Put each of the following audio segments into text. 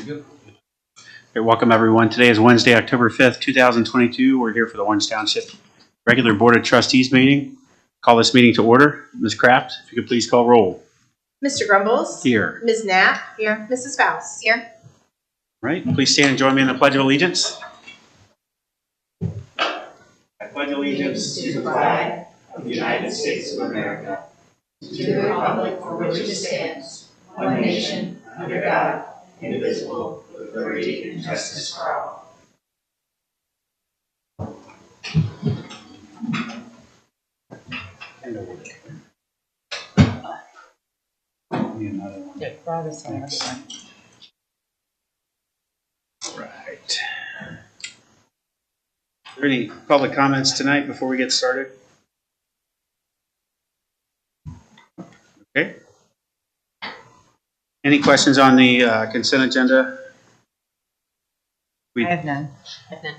Hey, welcome everyone. Today is Wednesday, October 5th, 2022. We're here for the Orange Township regular Board of Trustees meeting. Call this meeting to order. Ms. Kraft, if you could please call roll. Mr. Grumbles. Here. Ms. Knapp. Here. Mrs. Faust. Here. All right, please stand and join me in the Pledge of Allegiance. I pledge allegiance to the flag of the United States of America, to the republic for which it stands, one nation, under God, indivisible, with liberty and justice for all. Right. Are there any public comments tonight before we get started? Okay. Any questions on the consent agenda? I have none.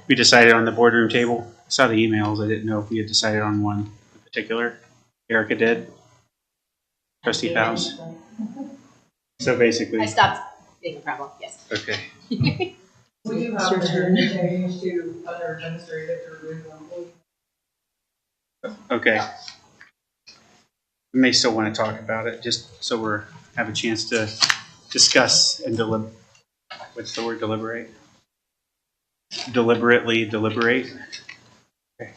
We decided on the boardroom table. I saw the emails. I didn't know if we had decided on one in particular. Erica did. Trustee Faust. So basically. I stopped being a problem. Yes. Okay. We do have to change to other administrative to remove them. Okay. We may still want to talk about it, just so we have a chance to discuss and deliberate. What's the word? Deliberate. Deliberately deliberate. Okay.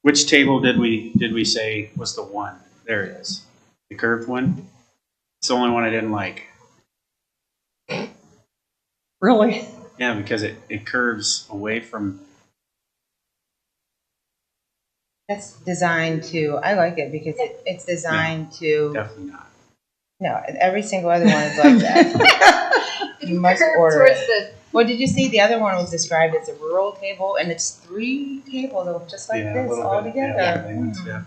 Which table did we say was the one? There it is. The curved one. It's the only one I didn't like. Really? Yeah, because it curves away from. That's designed to, I like it because it's designed to, Definitely not. no, every single other one is like that. You must order it. Well, did you see the other one was described as a rural table, and it's 3 tables that look just like Yeah, a this little all bit. together. Yeah.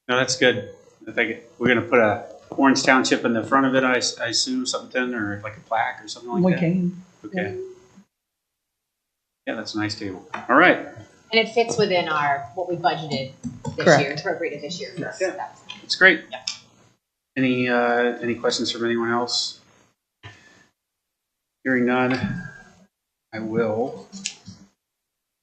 No, that's good. I think we're going to put a Orange Township in the front of it, I assume, something, or like a plaque or something like that. can. Okay. Yeah, that's a nice table. All right. And it fits within what we budgeted this Correct. year, appropriated this year. Yeah. So that's That's great. Yeah. Any questions from anyone else? Hearing none, I will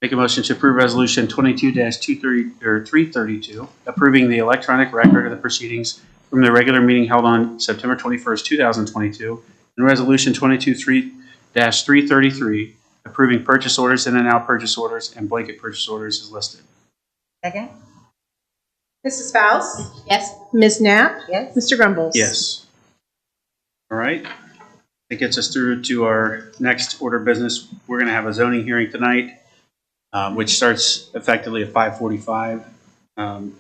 make a motion to approve Resolution 22-332, approving the electronic record of the proceedings from the regular meeting held on September 21st, 2022, and Resolution 22-333, approving purchase orders, in and out purchase orders, and blanket purchase orders as listed. Second? Mrs. Faust. Yes. Ms. Knapp. Yes. Mr. Grumbles. Yes. All right. That gets us through to our next order of business. We're going to have a zoning hearing tonight, which starts effectively at 5:45. I'm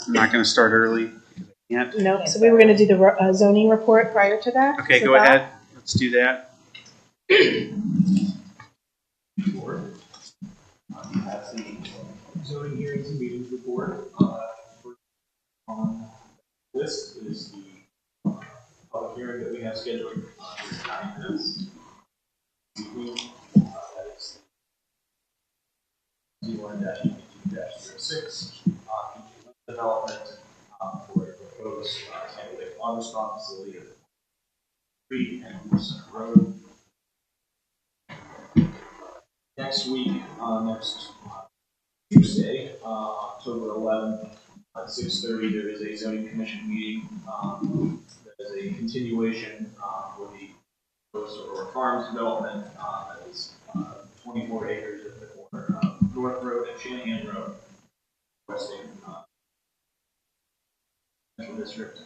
not going to start early because I can't. No, so we were going to do the zoning report prior to that. Okay, So go ahead. Let's do that. That's the zoning hearings and meetings report. On this is the public hearing that we have scheduled for 9 minutes. That is ZON-22-06 development for a proposed single-family auto spa facility at 3 and Wilson Road. Next week, next Tuesday, October 11th, at 6:30, there is a zoning commission meeting. That is a continuation for the proposed Aurora Farms development. That is 24 acres at the corner of North Road and Shanahan Road, requesting Central District.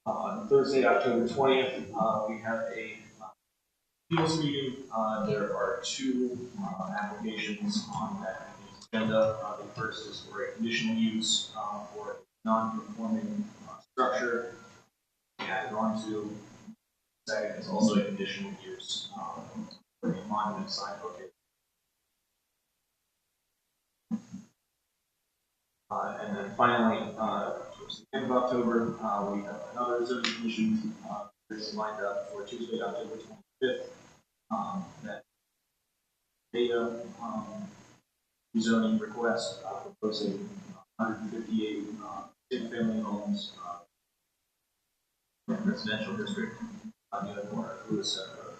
On Thursday, October 20th, we have a appeals meeting. There are 2 applications on that agenda. The first is for a conditional use for a non-conforming structure. Added on to the second is also a conditional use for a monument sign located. And then finally, towards the end of October, we have another zoning commission lined up for Tuesday, October 25th. That data rezoning request proposing 158 single-family homes residential district on the other corner of Lewis Road.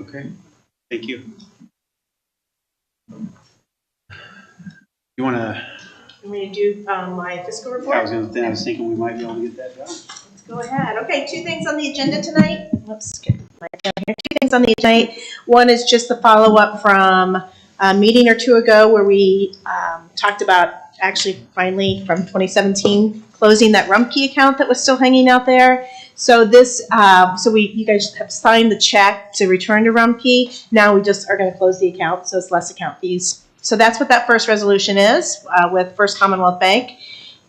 Okay, thank you. You want to, I'm going to do my fiscal I report. was thinking we might be able to get that done. Let's go ahead. Okay, two things on the agenda tonight. Let's get my agenda here. Two things on the agenda. One is just the follow-up from a meeting or two ago where we talked about actually finally from 2017 closing that Rumpke account that was still hanging out there. So this, you guys have signed the check to return to Rumpke. Now we just are going to close the account, so it's less account fees. So that's what that first resolution is with First Commonwealth Bank.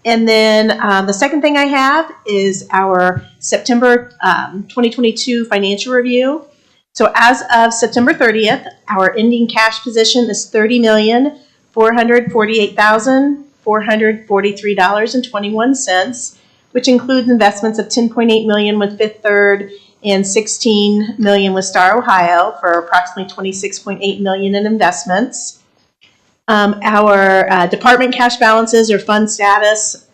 And then the second thing I have is our September 2022 financial review. So as of September 30th, our ending cash position is $30,448,443.21, which includes investments of $10.8 million with Fifth Third and $16 million with Star Ohio for approximately $26.8 million in investments. Our department cash balances or fund status,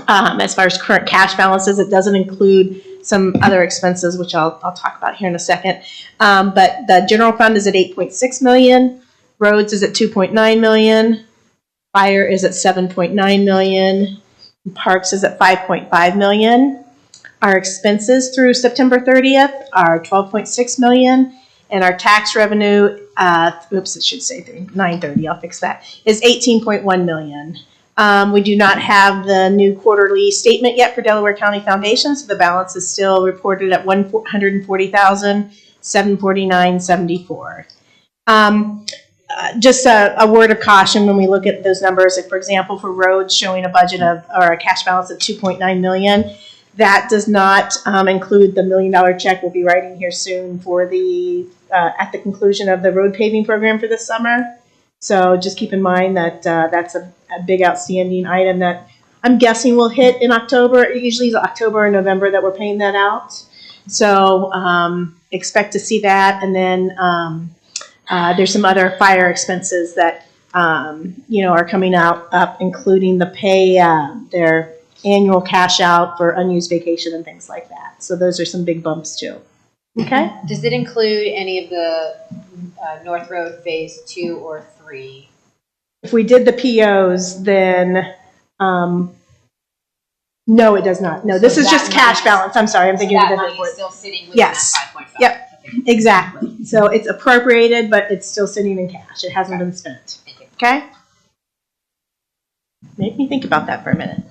as far as current cash balances, it doesn't include some other expenses, which I'll talk about here in a second. But the general fund is at $8.6 million, roads is at $2.9 million, fire is at $7.9 million, and parks is at $5.5 million. Our expenses through September 30th are $12.6 million. And our tax revenue, it should say 930, I'll fix that, is $18.1 million. We do not have the new quarterly statement yet for Delaware County Foundation, so the balance is still reported at $140,749.74. Just a word of caution when we look at those numbers. If, for example, for roads showing a budget of, or a cash balance of $2.9 million, that does not include the $1 million check we'll be writing here soon for the at the conclusion of the road paving program for this summer. So just keep in mind that that's a big outstanding item that I'm guessing will hit in October. It usually is October or November that we're paying that out. So expect to see that. And then there's some other fire expenses that are coming up, including the pay their annual cash out for unused vacation and things like that. So those are some big bumps too. Okay. Does it include any of the North Road Phase 2 or 3? If we did the POs, then no, it does not. No, this So is that just cash money- balance. I'm sorry, I'm thinking of a That different money is word. still sitting within Yes. that 5.5. Yep. Okay. Exactly. So it's appropriated, but it's still sitting in cash. It hasn't been spent. Thank you. Okay? Make me think about that for a minute.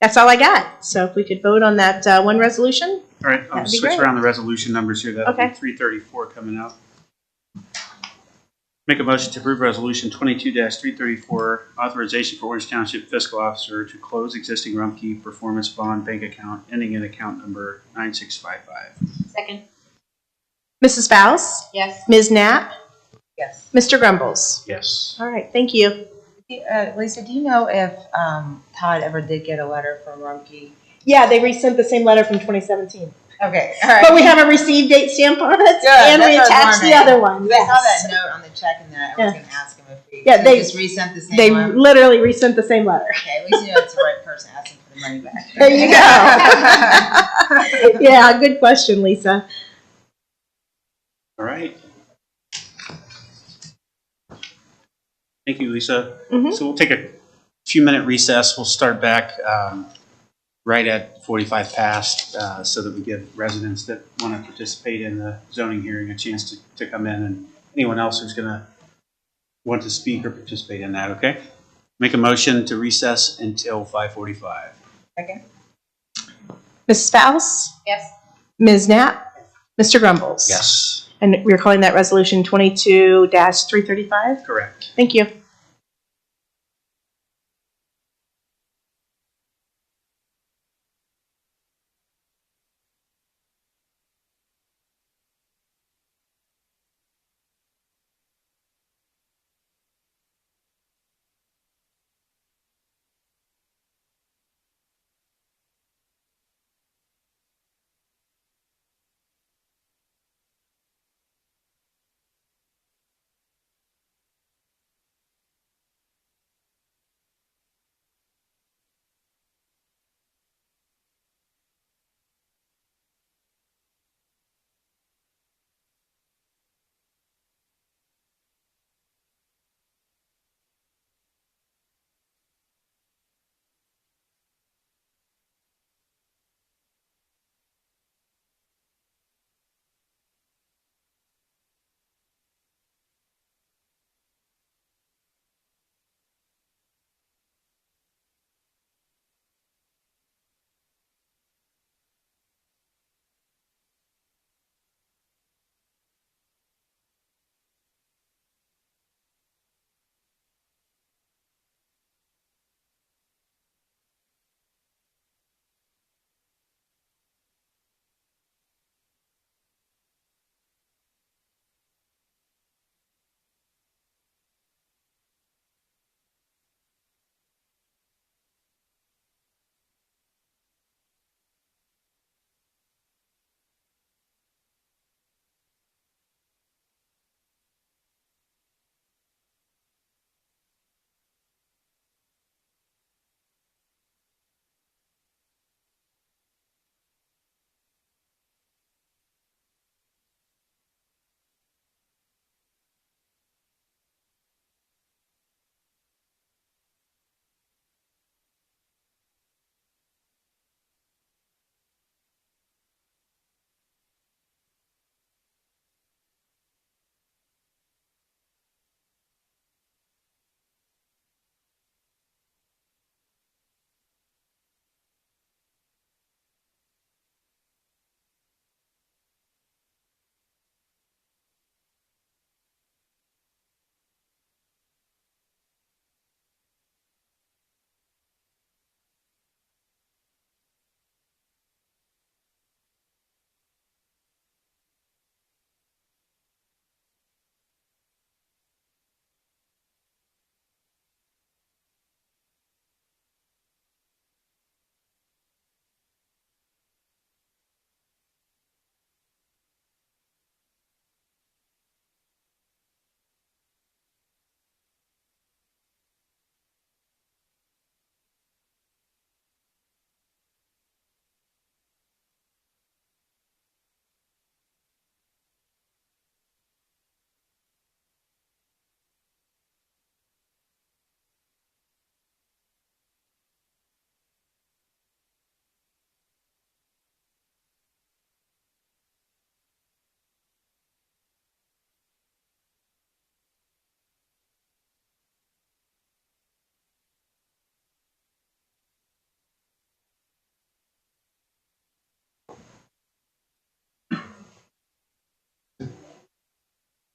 That's all I got. So if we could vote on that one resolution. All right, I'll That'd be switch great. around the resolution numbers here. That'll Okay. be 334 coming out. Make a motion to approve resolution 22-334, authorization for Orange Township fiscal officer to close existing Rumpke performance bond bank account ending in account number 9655. Second. Mrs. Faust? Yes. Ms. Knapp? Yes. Mr. Grumbles? Yes. All right, thank you. Lisa, do you know if Todd ever did get a letter from Rumpke? Yeah, they resent the same letter from 2017. Okay, all right. But we have a receive date stamp on it, Good, and we that's what I was attached the wondering. other one. I saw that Yes. note on the check and that I was going to ask him if we Yeah, they- just resent the same They one. literally resent the same letter. Okay, at least you know it's the right person asking for the money back. There you go. Yeah, good question, Lisa. All right. Thank you, Lisa. Mhm. So we'll take a few minute recess. We'll start back right at 45 past so that we give residents that want to participate in the zoning hearing a chance to come in, and anyone else who's going to want to speak or participate in that, okay? Make a motion to recess until 5:45. Okay. Mrs. Faust? Yes. Ms. Knapp? Mr. Grumbles? Yes. And we're calling that resolution 22-335? Correct. Thank you.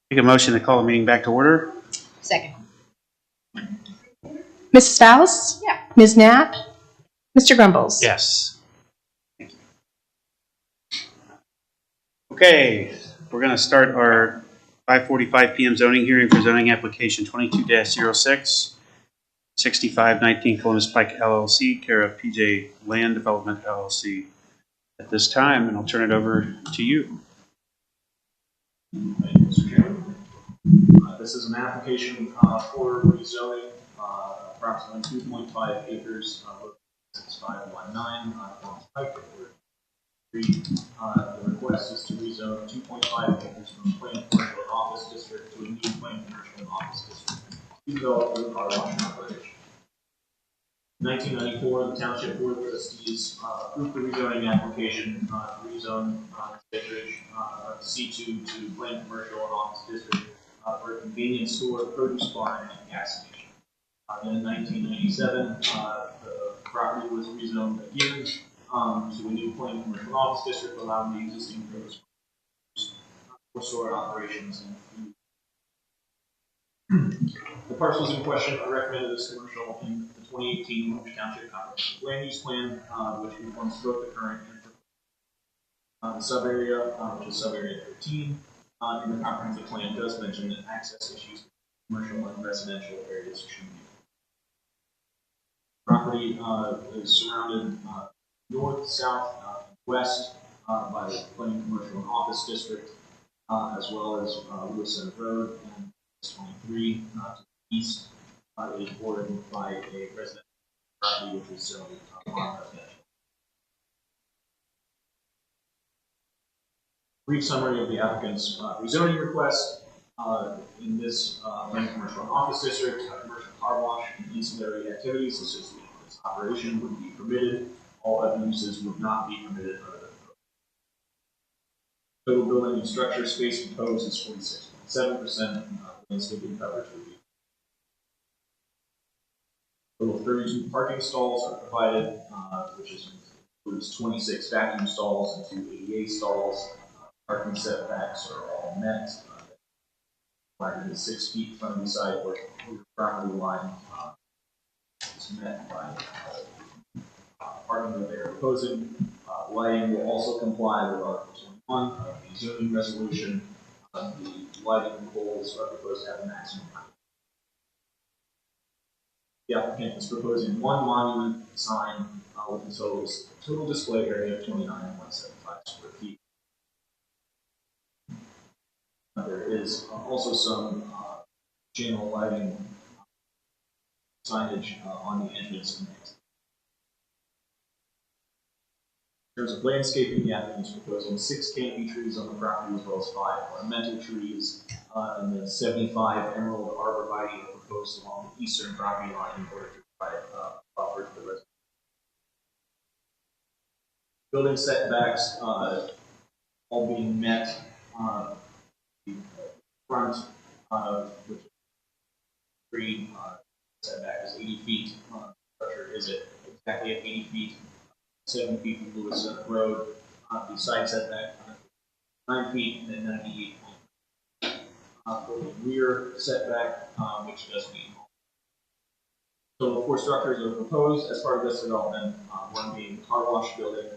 Make a motion to call the meeting back to order. Second. Mrs. Faust? Yeah. Ms. Knapp? Mr. Grumbles? Yes. Thank you. Okay, we're going to start our 5:45 PM zoning hearing for zoning application 22-06, 6519 Columbus Pike LLC, care of PJ Land Development LLC. At this time, and I'll turn it over to you. Thank you, Mr. Chairman. This is an application for rezoning approximately 2.5 acres, 6519 Columbus Pike. The request is to rezone 2.5 acres from plain commercial and office district to a new plain commercial and office district to develop for the car wash operation. In 1994, the Township Board of Trustees approved the rezoning application to rezone acreage C2 to plain commercial and office district for a convenience store, produce barn, and gas station. Then in 1997, the property was rezoned again to a new plain commercial and office district, allowing the existing produce for store operations and food. The parcels in question are recommended as commercial in the 2018 Orange Township Comprehensive Land Use Plan, which conforms to both the current and the sub-area, which is sub-area 13. And the comprehensive plan does mention that access issues with commercial and residential areas should be. Property is surrounded north, south, west by the plain commercial and office district, as well as Lewis Center Road and 23 to the east is bordered by a residential property which is zoned non-residential. Brief summary of the applicant's rezoning request. In this plain commercial and office district, commercial car wash and ancillary activities associated with its operation would be permitted. All other uses would not be permitted under the code. Total building and structure space proposed is 46.7%. Landscaping coverage would be. Total 32 parking stalls are provided, which includes 26 vacuum stalls and 2 ADA stalls. Parking setbacks are all met. Required is 6 feet from the side where the property line is met by parking that they're proposing. Lighting will also comply with Article 21 of the zoning resolution. The lighting poles are proposed to have a maximum height. The applicant is proposing one monument sign with a total display area of 29.75 square feet. There is also some channel lighting signage on the entrance and exit. In terms of landscaping, the applicant is proposing 6 canopy trees on the property as well as 5 ornamental trees, and then 75 emerald arborvitae are proposed along the eastern property line in order to provide buffer to the residents. Building setbacks all being met. The front, which is tree setback is 80 feet. Structure is exactly at 80 feet. 7 feet from Lewis Center Road. The side setback 9 feet and then 98 feet. For the rear setback, which does meet. So 4 structures are proposed as part of this development. One being the car wash building,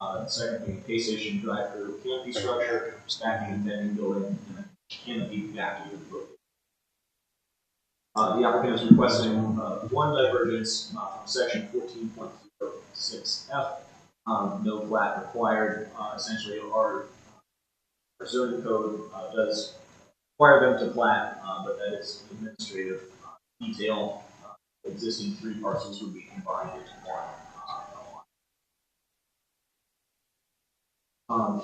the second being pay station, drive-through, canopy structure, stacking and vending building, and a canopy vacuum building. The applicant is requesting one divergence from section 14.06F. No plat required. Essentially, our zoning code does require them to plat, but that is administrative detail. Existing 3 parcels would be combined into one.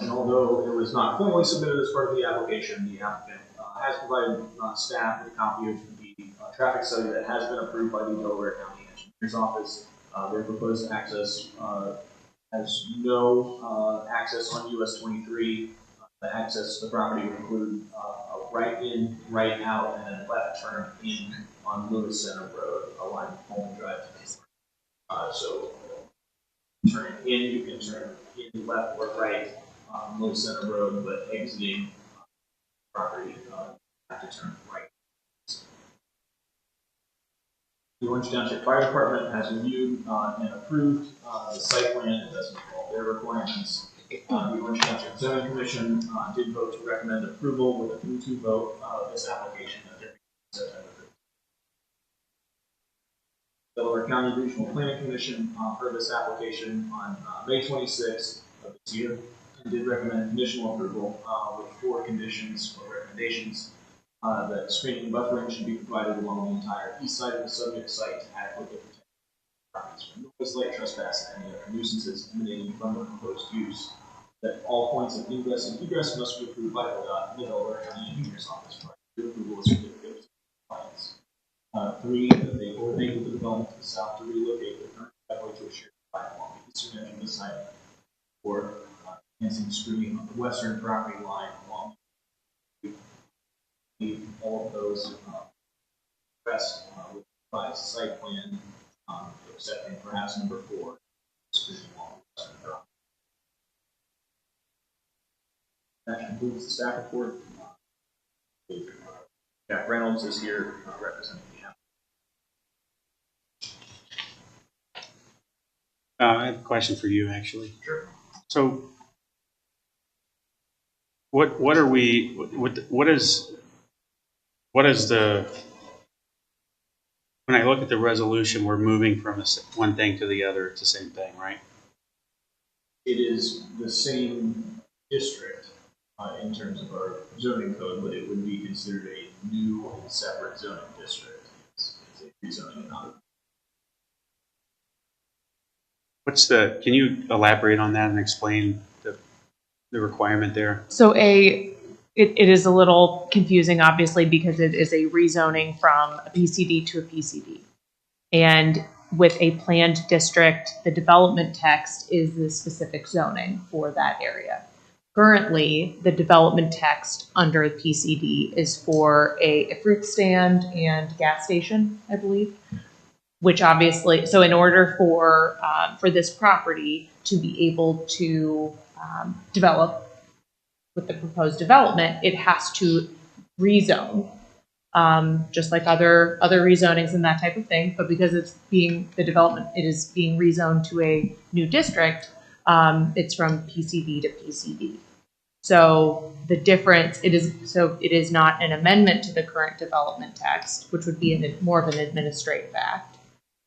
And although it was not formally submitted as part of the application, the applicant has provided staff with a copy of the traffic study that has been approved by the Delaware County Engineer's Office. Their proposed access has no access on US 23. The access to the property would include a right in, right out, and then left turn in on Lewis Center Road, aligned with Pullman Drive. So turn in, you can turn in left or right on Lewis Center Road, but exiting property have to turn right. The Orange Township Fire Department has reviewed and approved the site plan. It doesn't meet all their requirements. The Orange Township Zoning Commission did vote to recommend approval with a 3-2 vote of this application at their September 5th. Delaware County Regional Planning Commission heard this application on May 26th of this year and did recommend conditional approval with 4 conditions or recommendations. That screening and buffering should be provided along the entire east side of the subject site to adequately protect properties from noise, light, trespass, and any other nuisances emanating from the proposed use. That all points of ingress and egress must be approved by ODOT and the Delaware County Engineers Office prior to approval of certificate of compliance. 3, that they coordinate with the development to the south to relocate the current driveway to a shared drive along the eastern edge of the site. 4, enhancing screening on the western property line along all of those requests with revised site plan, excepting perhaps number 4, screening along the western property. That concludes the staff report. Jack Reynolds is here representing the applicant. I have a question for you, actually. Sure. So, what is the, when I look at the resolution, we're moving from one thing to the other, it's the same thing, right? It is the same district in terms of our zoning code, but it would be considered a new and separate zoning district. It's a rezoning and not. Can you elaborate on that and explain the requirement there? So it is a little confusing, obviously, because it is a rezoning from a PCD to a PCD. And with a planned district, the development text is the specific zoning for that area. Currently, the development text under PCD is for a fruit stand and gas station, I believe, which obviously, so in order for this property to be able to develop with the proposed development, it has to rezone, just like other rezonings and that type of thing. But because it is being rezoned to a new district, it's from PCD to PCD. So the difference, it is not an amendment to the current development text, which would be more of an administrative act.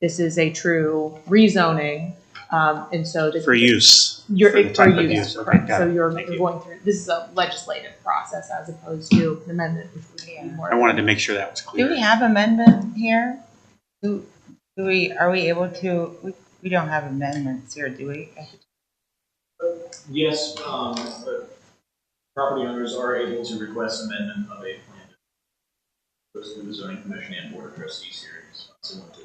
This is a true rezoning, and so For use. For the type of use, Okay, correct. got So it. you're Thank you. going through, this is a legislative process as opposed to an amendment, which would be more. I wanted to make sure that was clear. Do we have amendment here? Are we able to, we don't have amendments here, do we? Yes, property owners are able to request amendment of a plan. Goes through the zoning commission and board of trustees hearings.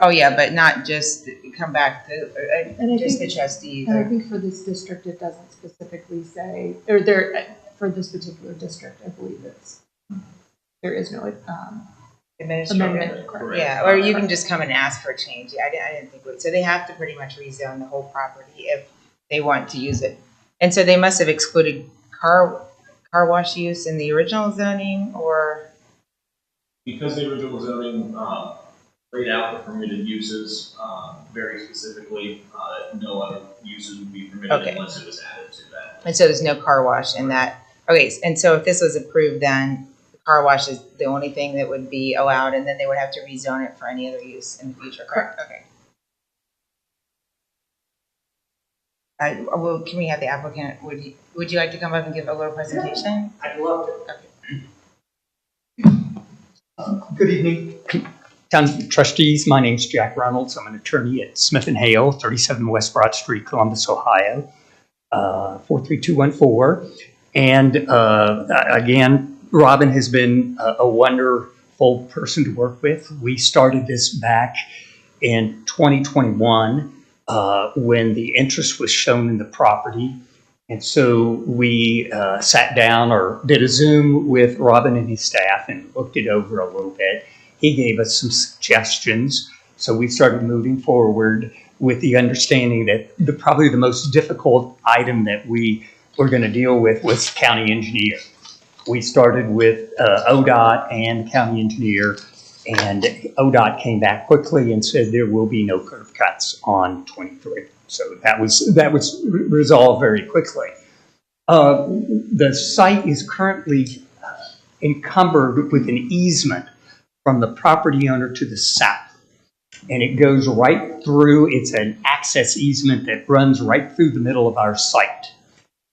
Oh, yeah, but not just come back to, And I just think- the trustees. And I think for this district, it doesn't specifically say, or for this particular district, I believe there is no amendment. Correct. Yeah, or you can just come and ask for a change. Yeah, I didn't think, so they have to pretty much rezone the whole property if they want to use it. And so they must have excluded car wash use in the original zoning, or? Because the original zoning laid out the permitted uses very specifically, no other uses would be permitted Okay. unless it was added to that. And so there's no car wash in that. Okay, and so if this was approved, then the car wash is the only thing that would be allowed, and then they would have to rezone it for any other use in the future, correct? Okay. Well, can we have the applicant, would you like to come up and give a little presentation? I'd love to. Okay. Good evening, Township trustees. My name's Jack Reynolds. I'm an attorney at Smith & Hale, 37 West Broad Street, Columbus, Ohio, 43214. And again, Robin has been a wonderful person to work with. We started this back in 2021 when the interest was shown in the property. And so we sat down or did a Zoom with Robin and his staff and looked it over a little bit. He gave us some suggestions. So we started moving forward with the understanding that probably the most difficult item that we were going to deal with was county engineer. We started with ODOT and county engineer, and ODOT came back quickly and said there will be no curb cuts on 23. So that was resolved very quickly. The site is currently encumbered with an easement from the property owner to the south. And it goes right through, it's an access easement that runs right through the middle of our site.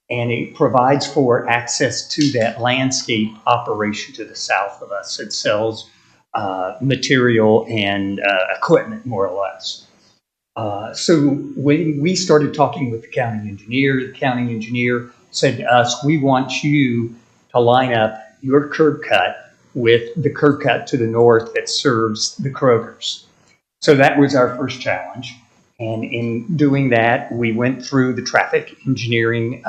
And it provides for access to that landscape operation to the south of us. It sells material and equipment, more or less. So when we started talking with the county engineer said to us, we want you to line up your curb cut with the curb cut to the north that serves the Krogers. So that was our first challenge. And in doing that, we went through the traffic engineering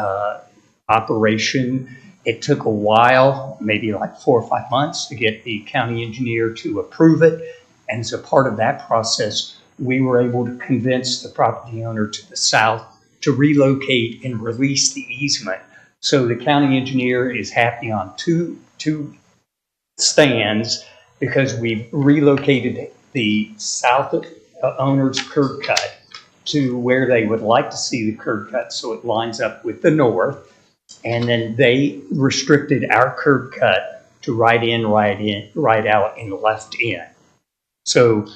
operation. It took a while, maybe like 4 or 5 months, to get the county engineer to approve it. And as a part of that process, we were able to convince the property owner to the south to relocate and release the easement. So the county engineer is happy on two stands because we've relocated the south owner's curb cut to where they would like to see the curb cut, so it lines up with the north. And then they restricted our curb cut to right out, and left in. So,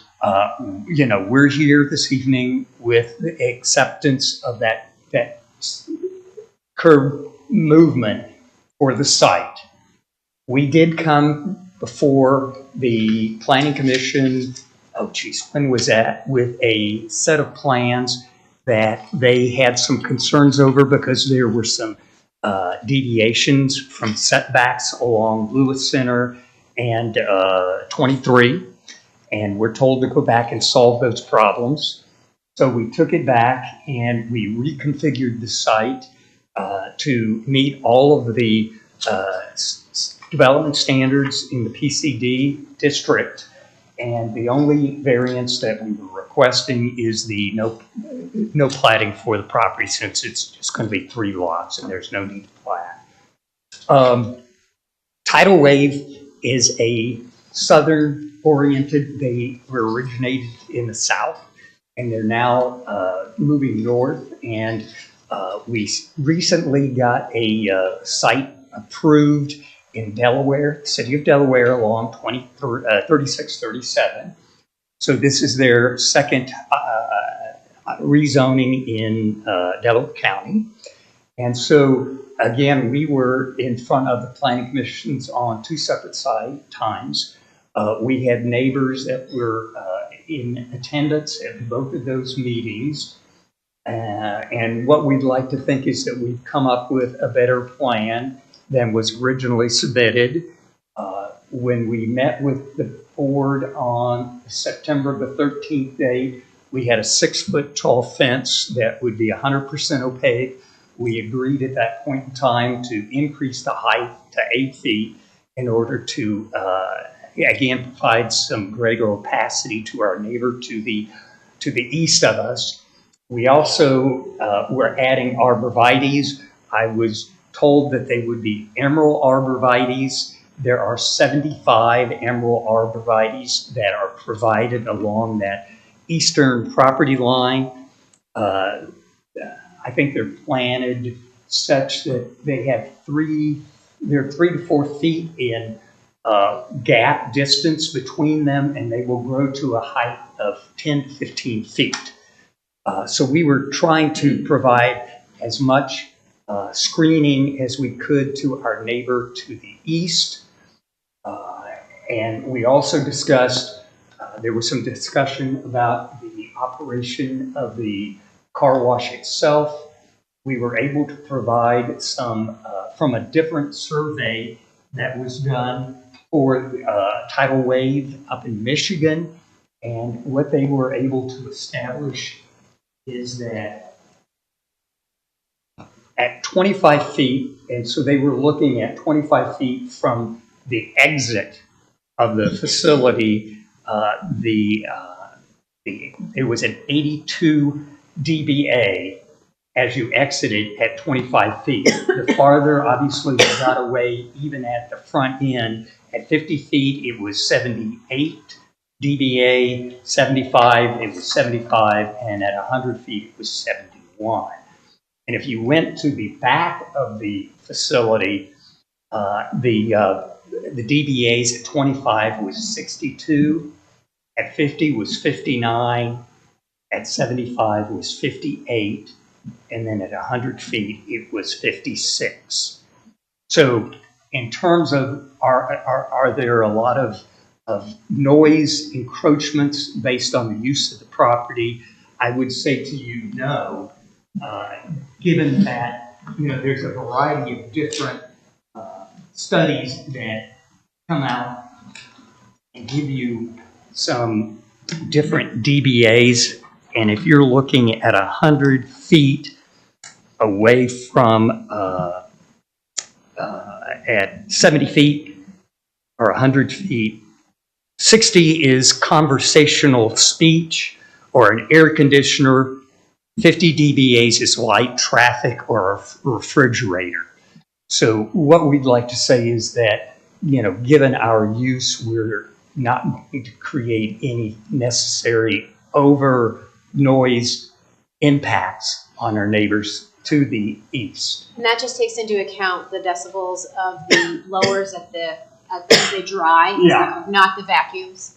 we're here this evening with the acceptance of that curb movement for the site. We did come before the Planning Commission, when was that? With a set of plans that they had some concerns over because there were some deviations from setbacks along Lewis Center and 23. And we're told to go back and solve those problems. So we took it back and we reconfigured the site to meet all of the development standards in the PCD district. And the only variance that we were requesting is the no platting for the property, since it's just going to be 3 lots and there's no need to plat. Tidal Wave is a southern oriented. They were originated in the south and they're now moving north. And we recently got a site approved in Delaware, city of Delaware, along 3637. So this is their second rezoning in Delaware County. And so again, we were in front of the planning commissions on 2 separate times. We had neighbors that were in attendance at both of those meetings. And what we'd like to think is that we've come up with a better plan than was originally submitted. When we met with the board on September the 13th date, we had a 6-foot tall fence that would be 100% opaque. We agreed at that point in time to increase the height to 8 feet in order to, again, provide some greater opacity to our neighbor to the east of us. We also were adding arborvitaes. I was told that they would be emerald arborvitaes. There are 75 emerald arborvitaes that are provided along that eastern property line. I think they're planted such that they have they're 3 to 4 feet in gap distance between them, and they will grow to a height of 10 to 15 feet. So we were trying to provide as much screening as we could to our neighbor to the east. And we also discussed, there was some discussion about the operation of the car wash itself. We were able to provide some from a different survey that was done for Tidal Wave up in Michigan. And what they were able to establish is that at 25 feet, and so they were looking at 25 feet from the exit of the facility, it was an 82 dBA as you exited at 25 feet. The farther, obviously, you got away, even at the front end, at 50 feet, it was 78 dBA, 75, it was 75, and at 100 feet, it was 71. And if you went to the back of the facility, the dBAs at 25 was 62, at 50 was 59, at 75 was 58, and then at 100 feet, it was 56. So in terms of, are there a lot of noise encroachments based on the use of the property? I would say to you, no, given that, there's a variety of different studies that come out and give you some different dBAs. And if you're looking at 100 feet away from at 70 feet or 100 feet, 60 is conversational speech or an air conditioner. 50 dBAs is light traffic or a refrigerator. So what we'd like to say is that, given our use, we're not going to create any necessary over noise impacts on our neighbors to the east. And that just takes into account the decibels of the blowers at the dry, Yeah. not the vacuums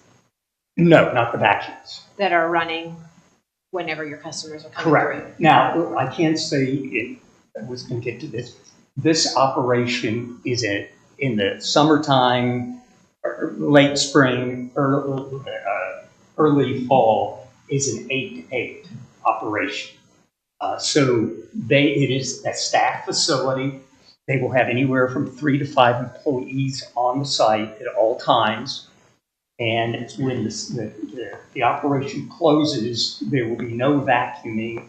No, not the vacuums. that are running whenever your customers are coming Correct. Now, I can't say I was going to get to this. This operation is in the summertime, or late spring, early fall, is an 8-to-8 operation. So it is a staff facility. They will have anywhere from 3 to 5 employees on the site at all times. And it's when the operation closes, there will be no vacuuming.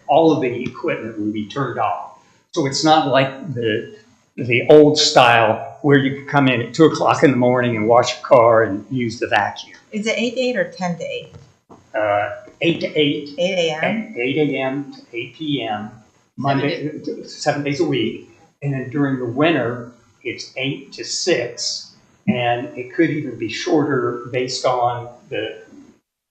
All of the equipment will be turned off. So it's not like the old style where you could come in at 2 o'clock in the morning and wash your car and use the vacuum. Is it 8 to 8 or 10 to 8? 8 to 8. 8 a.m.? 8 a.m. to 8 p.m. Monday, 7 days a week. And then during the winter, it's 8 to 6. And it could even be shorter based on if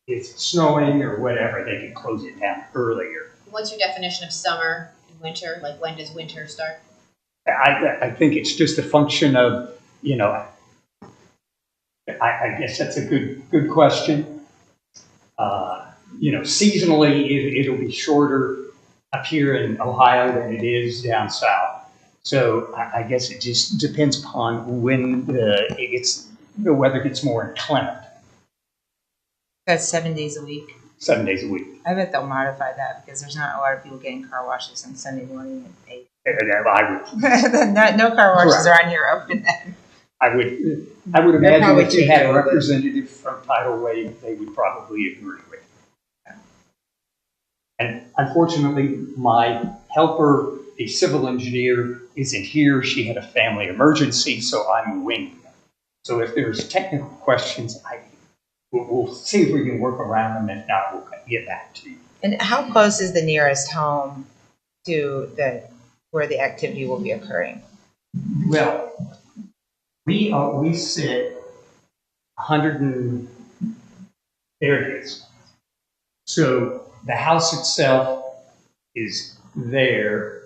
it's snowing or whatever, they can close it down earlier. What's your definition of summer and winter? Like, when does winter start? I think it's just a function of, I guess that's a good question. Seasonally, it'll be shorter up here in Ohio than it is down south. So I guess it just depends upon when the weather gets more inclement. That's 7 days a week. 7 days a week. I bet they'll modify that because there's not a lot of people getting car washes on Sunday morning at 8. No car washes Correct. around here open then. I would imagine if you had a representative from Tidal Wave, they would probably agree with you. And unfortunately, my helper, a civil engineer, isn't here. She had a family emergency, so I'm winging them. So if there's technical questions, we'll see if we can work around them. If not, we'll get back to you. And how close is the nearest home to where the activity will be occurring? Well, we sit 100 and there it is. So the house itself is there.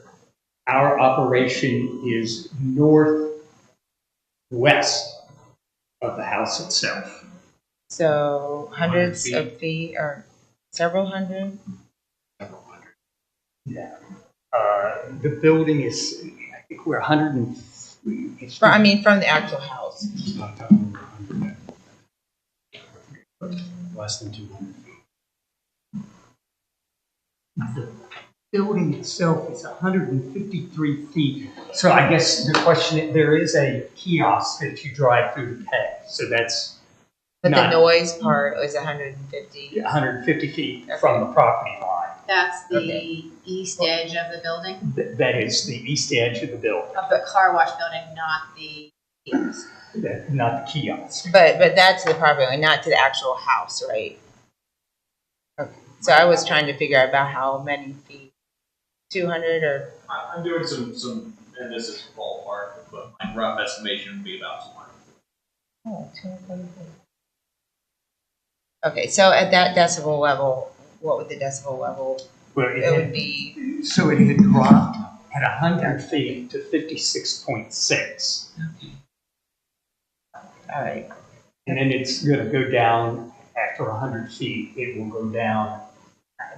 Our operation is northwest of the house itself. So hundreds of feet or several hundred? Yeah. The building is, I think we're 100 and, From the actual house. Less than 200 feet. the building itself is 153 feet. So I guess the question, there is a kiosk that you drive through to pay. So that's But not the noise part is 150. 150 feet from the property line. That's the Okay. east edge of the building, That is the east edge of the building, of the car wash building, not the kiosk. not the kiosk. But that's the property line, not to the actual house, right? Okay. So I was trying to figure out about how many feet 200 or? I'm doing some, and this is ballpark, but my rough estimation would be about 200. Oh, 230. Okay, so at that decibel level, what would the decibel level, Well, it would be? So it had dropped at 100 feet to 56.6. All right, And then it's going to go down after 100 feet. It will go down,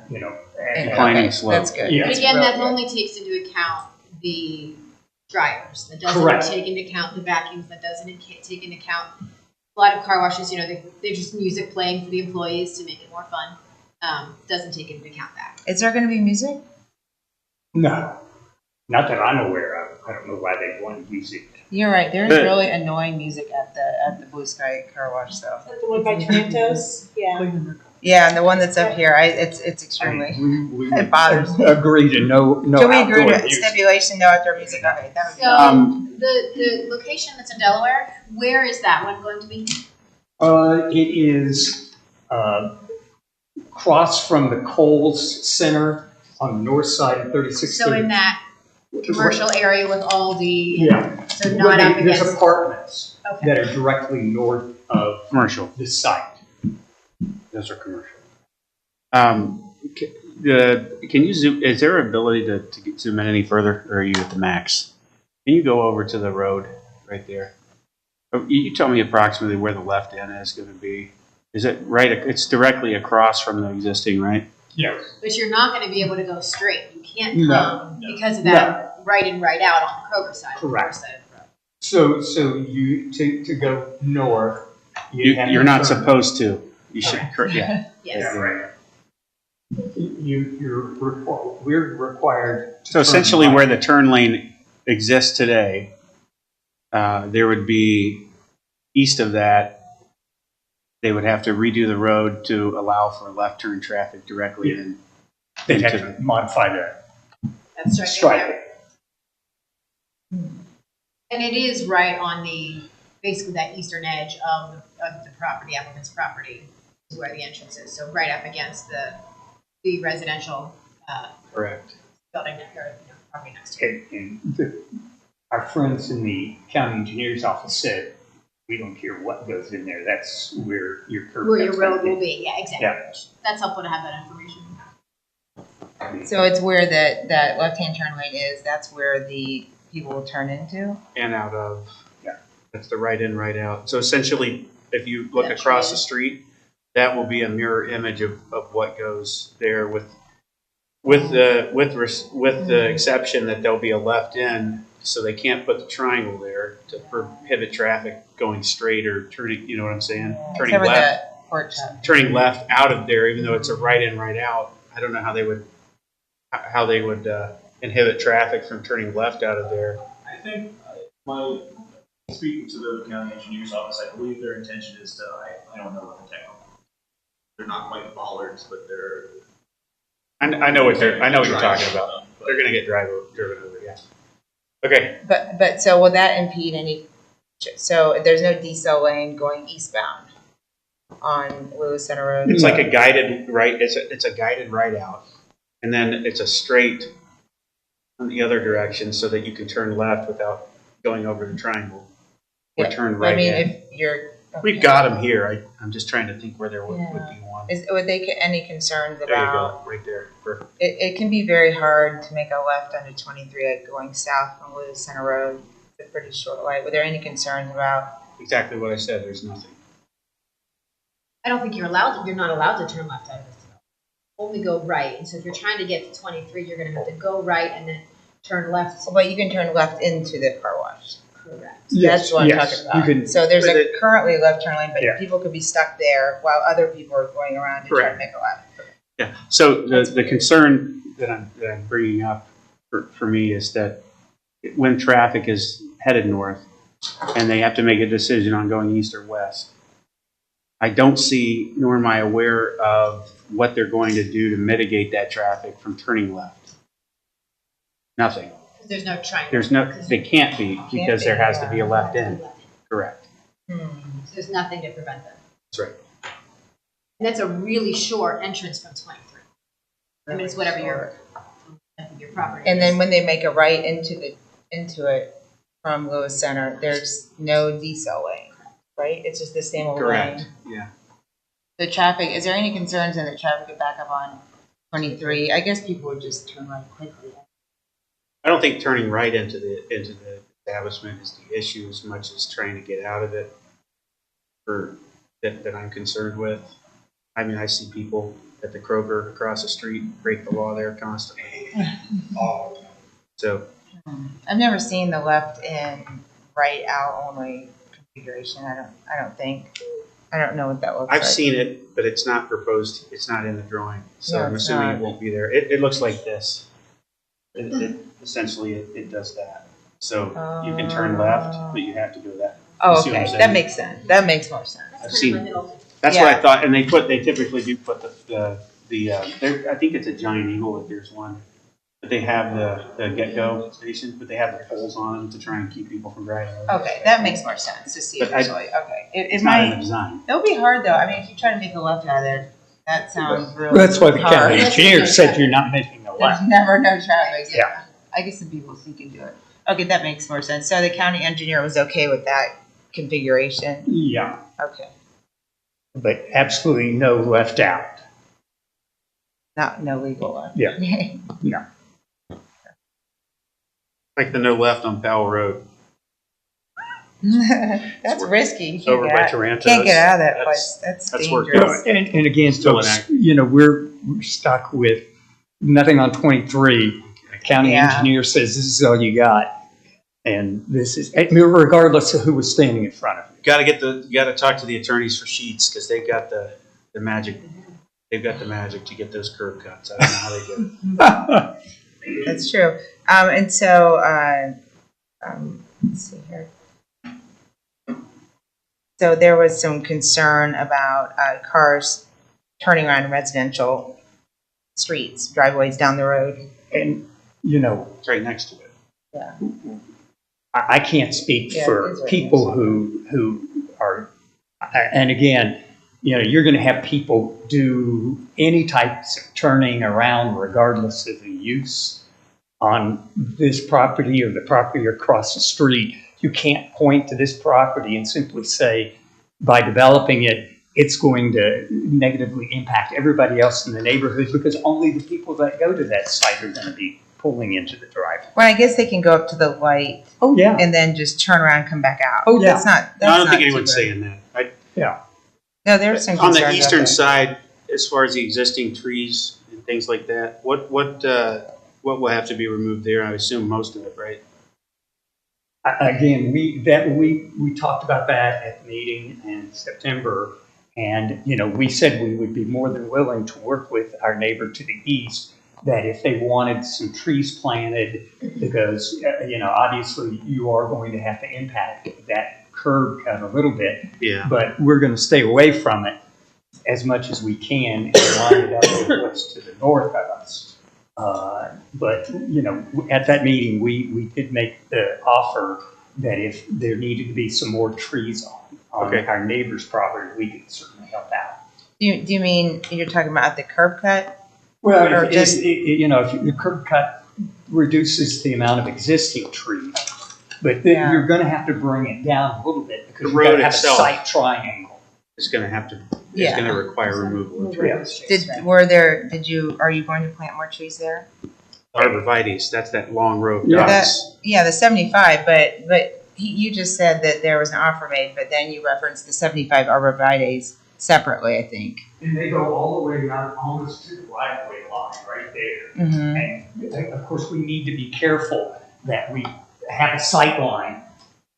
Declining okay, slope. that's good. Yeah. But again, Really that good. only takes into account the dryers. That doesn't Correct. take into account the vacuums. That doesn't take into account a lot of car washes. They're just music playing for the employees to make it more fun. Doesn't take into account that. Is there going to be music? No, not that I'm aware of. I don't know why they want to use it. You're right. There's Good. really annoying music at the Blue Sky Car Wash, though. Is that the one by Trantos? Yeah. Yeah, and the one that's up here, it's extremely. We It bothers me. agree to no Can we agree outdoor to music. stipulation no outdoor music? Okay, that would be. So the location that's in Delaware, where is that one going to be? It is across from the Kohl's Center on the north side of 36th So Street. in that commercial area with all the Yeah. so Well, not up there's against. apartments Okay. that are directly north of Commercial. the site. Those are commercial. Can you zoom, is there ability to zoom in any further, or are you at the max? Can you go over to the road right there? You tell me approximately where the left end is going to be. Is it right? It's directly across from the existing, right? Yes. But you're not going to be able to go straight. You can't No. come because of that right in, right out on the Kroger side. Correct. The north side of the road. So you to go north. have You're to not turn- supposed to. You should, yeah. Yes. Yeah, right. We're required. to So essentially turn where right. the turn lane exists today, there would be east of that, they would have to redo the road to allow for left turn traffic directly in. They'd have to modify that. That's right. Stripe there. it. And it is right on the basically that eastern edge of the property, applicant's property, is where the entrance is. So right up against the residential Correct. building or property next to it. Our friends in the county engineer's office said, we don't care what goes in there, that's where your curb. Where your cut's gonna road will be. Yeah, exactly. Yeah. That's helpful to have that information. So it's where that left-hand turn lane is. That's where the people will turn into. And out of. Yeah. That's the right in, right out. So essentially, if you look That's across right. the street, that will be a mirror image of what goes there with the exception that there'll be a left in, so they can't put the triangle there to prohibit traffic going straight or turning, you know what I'm saying? Turning Except for left, the pork chop. turning left out of there, even though it's a right in, right out. I don't know how they would inhibit traffic from turning left out of there. I think speaking to the county engineer's office, I believe their intention is to, I don't know what the technical, they're not quite bollards, but they're. I know what you're talking about. They're gonna get driven over, yeah. Okay, But so will that impede any? So there's no decel lane going eastbound on Lewis Center Road. it's like a guided right, it's a guided right out, and then it's a straight in the other direction so that you can turn left without going over the triangle. Or turn right I mean, in. if you're. We've got them here. I'm just trying to think where there would be one. Would they get any concerns There you about? go, right there. Perfect. It can be very hard to make a left onto 23 going south from Lewis Center Road. It's a pretty short way. Were there any concerns about? Exactly what I said. There's nothing. I don't think you're not allowed to turn left out of this. Only go right. And so if you're trying to get to 23, you're going to have to go right and then turn left. But you can turn left into the car wash. Correct. That's what I'm talking you about. can- So there's But a currently left turn lane, but Yeah. people could be stuck there while other people are going around to try to Correct. make a left. Yeah. So the concern that I'm bringing up for me is that when traffic is headed north and they have to make a decision on going east or west, I don't see, nor am I aware of what they're going to do to mitigate that traffic from turning left. Nothing. There's no triangle. There's no. They can't be because there has to be a left in. Correct. So there's nothing to prevent them. That's right. And that's a really short entrance from 23. I mean, it's whatever your I think your property. And then is- when they make a right into it from Lewis Center, there's no decel lane, right? It's just the same old Correct, lane. yeah. The traffic, is there any concerns in the traffic could back up on 23? I guess people would just turn right quickly. I don't think turning right into the establishment is the issue as much as trying to get out of it that I'm concerned with. I mean, I see people at the Kroger across the street break the law there constantly. So, I've never seen the left in right out only configuration. I don't know what that looks like. I've seen it, but it's not proposed, it's not in the drawing, so No, I'm it's assuming not. it won't be there. It looks like this. Essentially, it does that. So you can turn left, but you have to go that. Oh, You see what I'm okay, saying? that makes sense. That makes more sense. I've seen, that's what I Yeah. thought, and they typically do put I think it's a Giant Eagle that there's one, but they have the get-go station, but they have the poles on them to try and keep people from driving over. Okay, that makes more sense to see it But I- visually. Okay, it It's not in the might, design. it'll be hard though. I mean, if you try to make a left out of there, that sounds really That's why the hard. county engineer said you're not making a There's left. never no traffic. Yeah. I guess some people think you do it. Okay, that makes more sense. So the county engineer was okay with that configuration? Yeah, Okay. but absolutely no left out. No legal left. Yeah. Yeah. Like the no left on Powell Road. That's risky. You Over by can't Taranto. Can't get out of that That's- place. That's that's where it dangerous. And again, Still folks, inactive. we're stuck with nothing on 23. The county Yeah. engineer says this is all you got. And this is, I mean, regardless of who was standing in front of you. You gotta talk to the attorneys for Sheets, because they've got the magic, they've got the magic to get those curb cuts. I don't know how they do it. That's true. And so, let's see here. So there was some concern about cars turning around in residential streets, driveways down the road. And, It's right next to it. Yeah. I can't speak Yeah, it for is right people next to who are, and again, you're going to have people do any types of turning around regardless of the use on this property or the property across the street. You can't point to this property and simply say, by developing it, it's going to negatively impact everybody else in the neighborhood because only the people that go to that site are going to be pulling into the driveway. Well, I guess they can go up to the light Oh, yeah. and then just turn around and come back out. Oh, yeah. That's not. No, I don't not think too anyone's bad. saying that. No, there's some On concerns the out eastern there. side, as far as the existing trees and things like that, what will have to be removed there? I assume most of it, right? Again, we talked about that at the meeting in September, and we said we would be more than willing to work with our neighbor to the east, that if they wanted some trees planted, because obviously you are going to have to impact that curb cut a little bit, Yeah. but we're going to stay away from it as much as we can and line it up with what's to the north of us. But at that meeting, we did make the offer that if there needed to be some more trees on Okay. our neighbor's property, we could certainly help out. Do you mean you're talking about the curb cut? Well, Or if just- if the curb cut reduces the amount of existing trees, but then Yeah. you're going to have to bring it down a little bit because The you're going road to have itself. a site triangle. It's gonna have to, it's Yeah. gonna require removal of trees. Are you going to plant more trees there? Arborvitae, that's that long row of Yeah. dots. Yeah, the 75, but you just said that there was an offer made, but then you referenced the 75 arborvitaes separately, I think. And they go all the way down almost to the right-of-way line right there. Mm-hmm. And of course, we need to be careful that we have a sight line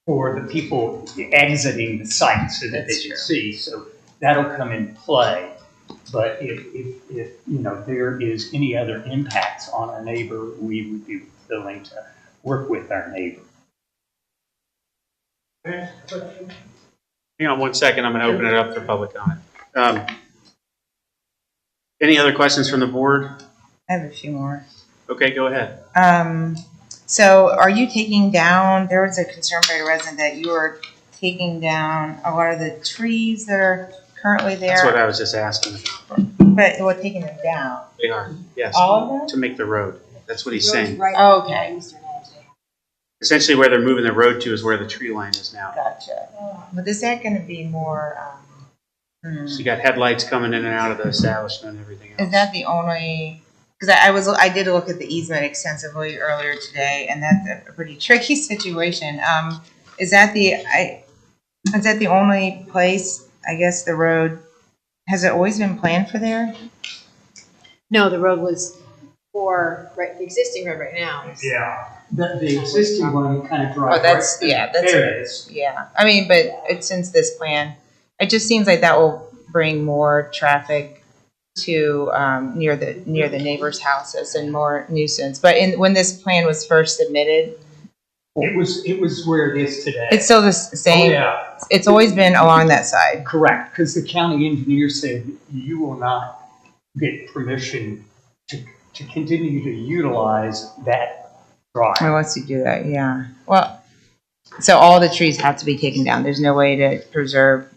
for the people exiting the site so that they That's can true. see. So that'll come in play. But if there is any other impacts on our neighbor, we would be willing to work with our neighbor. Hang on one second, I'm gonna open it up for public comment. Any other questions from the board? I have a few more. Okay, go ahead. So are you taking down, there was a concern by a resident that you were taking down a lot of the trees that are currently That's what there, I was just asking. but taking them down. They are, yes, All of them? to make the road. That's what he's Road's saying. right Oh, on okay. the eastern edge. Essentially where they're moving the road to is where the tree line is now. Gotcha. But is that gonna be more, So you got headlights coming in and out of the establishment and everything else. is that the only, because I did look at the easement extensively earlier today, and that's a pretty tricky situation. Is that the only place, I guess, the road, has it always been planned for there? No, the road was for, right, the existing road right now. is- Yeah. The existing one kind of Oh, drives. that's, yeah, that's. There it is. Yeah, I mean, but since this plan, it just seems like that will bring more traffic to, near the neighbors' houses and more nuisance. But when this plan was first submitted, It was where it is today. it's still the Oh, same, yeah, it's always been along that side. correct, because the county engineer said you will not get permission to continue to utilize that drive. Who wants to do that, yeah. Well, so all the trees have to be taken down, there's no way to preserve,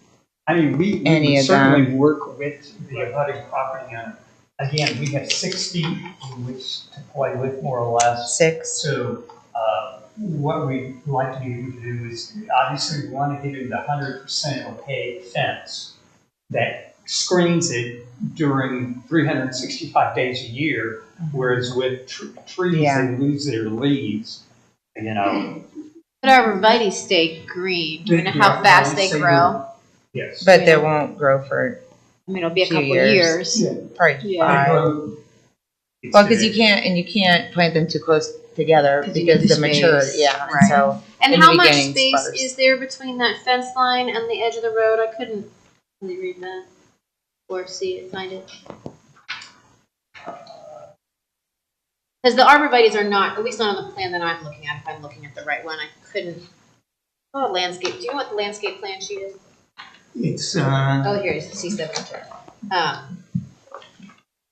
I mean, we Any would of certainly work with the abutting property owner. Again, we have 6 feet in which to play with, more or less. 6. So, what we'd like to be able to do is, obviously, we want to get it 100% opaque fence that screens it during 365 days a year, whereas with trees, Yeah. they lose their leaves, you know. But arborvitae stay green. Do you know how fast they grow? Yes. But they won't grow for I mean, it'll be a Few couple years. years. probably Yeah. 5. Well, Well, because you can't plant them too close together 'Cause you need because the the mature, space, yeah, and right. so. And In the how much beginning, space sparse. is there between that fence line and the edge of the road? I couldn't really read that or see it, find it. Because the arborvitaes are not, at least not on the plan that I'm looking at, if I'm looking at the right one, I couldn't. Oh, landscape, do you know what the landscape plan sheet is? It's, Oh, here it is, C-72.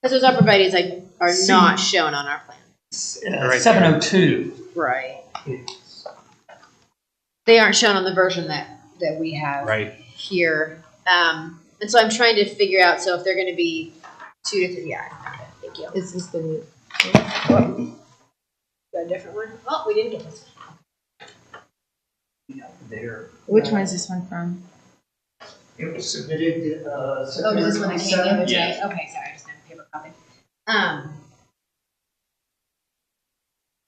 Because those arborvitaes are C- not shown on our plan. Right 702. Right. It's- They aren't shown on the version that we have Right. here. And so I'm trying to figure out, so if they're gonna be 2 to 3, yeah, okay, thank you. Is this the new? Got a different one? Oh, we didn't get this one. There. Which one is this one from? It was submitted, Oh, is this one that came the other day? Yes. Okay, sorry, I just didn't have a paper copy.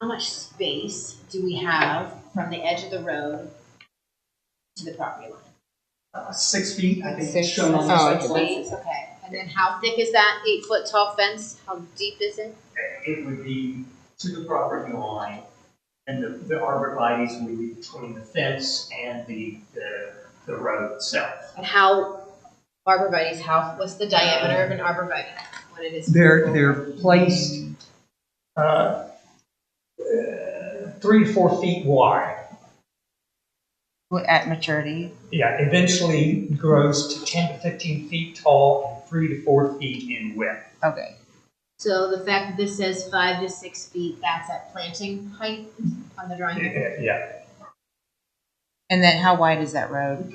How much space do we have from the edge of the road to the property line? 6 feet, I think it's 6. shown on Oh, this. okay. Okay, and then how thick is that 8-foot tall fence? How deep is it? It would be to the property line, and the arborvitae's would be between the fence and the road itself. And how, arborvitae's, what's the diameter of an arborvitae when it is? They're placed 3 to 4 feet wide. At maturity? Yeah, eventually grows to 10 to 15 feet tall and 3 to 4 feet in width. Okay. So the fact that this says 5 to 6 feet, that's at planting height on the drawing? Yeah. And then how wide is that road?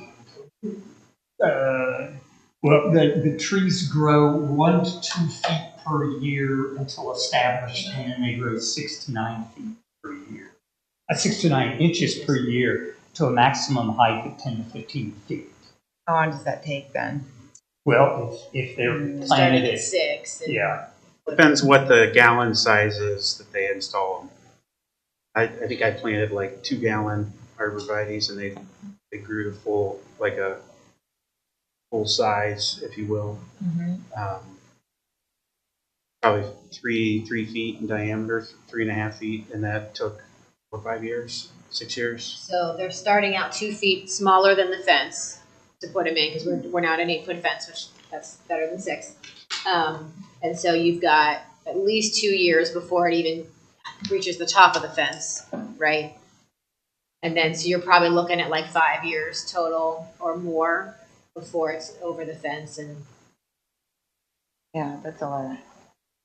Well, the trees grow 1 to 2 feet per year until established, and then they grow 6 to 9 feet per year. 6 to 9 inches per year to a maximum height of 10 to 15 feet. How long does that take then? Well, if they're Starting planted at at, 6. and- yeah, Depends what the gallon size is that they install them. I think I planted like 2-gallon arborvitae's and they grew to full, like a full size, if you will. Probably 3 feet in diameter, 3.5 feet, and that took 4 or 5 years, 6 years. So they're starting out 2 feet smaller than the fence to put them in, because we're not an 8-foot fence, which that's better than 6. And so you've got at least 2 years before it even reaches the top of the fence, right? And then, so you're probably looking at like 5 years total or more before it's over the fence, and Yeah, that's a lot.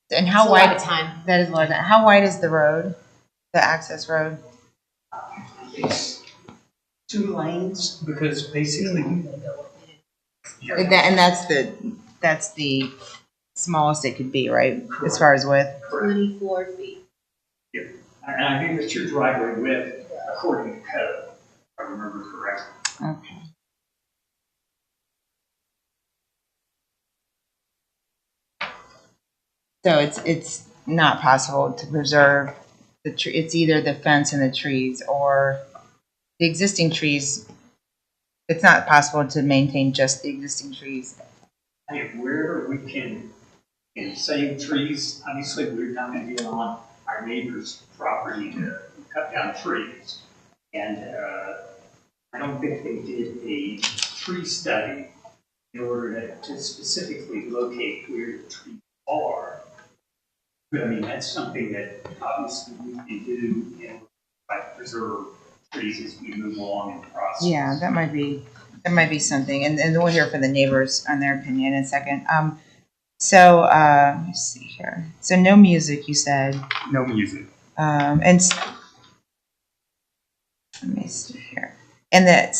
And it's how a lot wide? of time. That is a lot. How wide is the road? The access road? it's 2 lanes because basically, And that's the smallest it could be, right? As far as width. 24 feet. And I think that's your driveway width according to code, if I remember correctly. Okay. So it's not possible to preserve the tree, it's either the fence and the trees or the existing trees. It's not possible to maintain just the existing trees. I mean, wherever we can save trees, obviously we're not going to be on our neighbor's property to cut down trees. And I don't think they did a tree study in order to specifically locate where the trees are. But I mean, that's something that obviously we can do in order to preserve trees as we move along in the process. Yeah, that might be something, and we'll hear from the neighbors on their opinion in a second. Let's see here. So no music, you said. No music. Let me see here. And that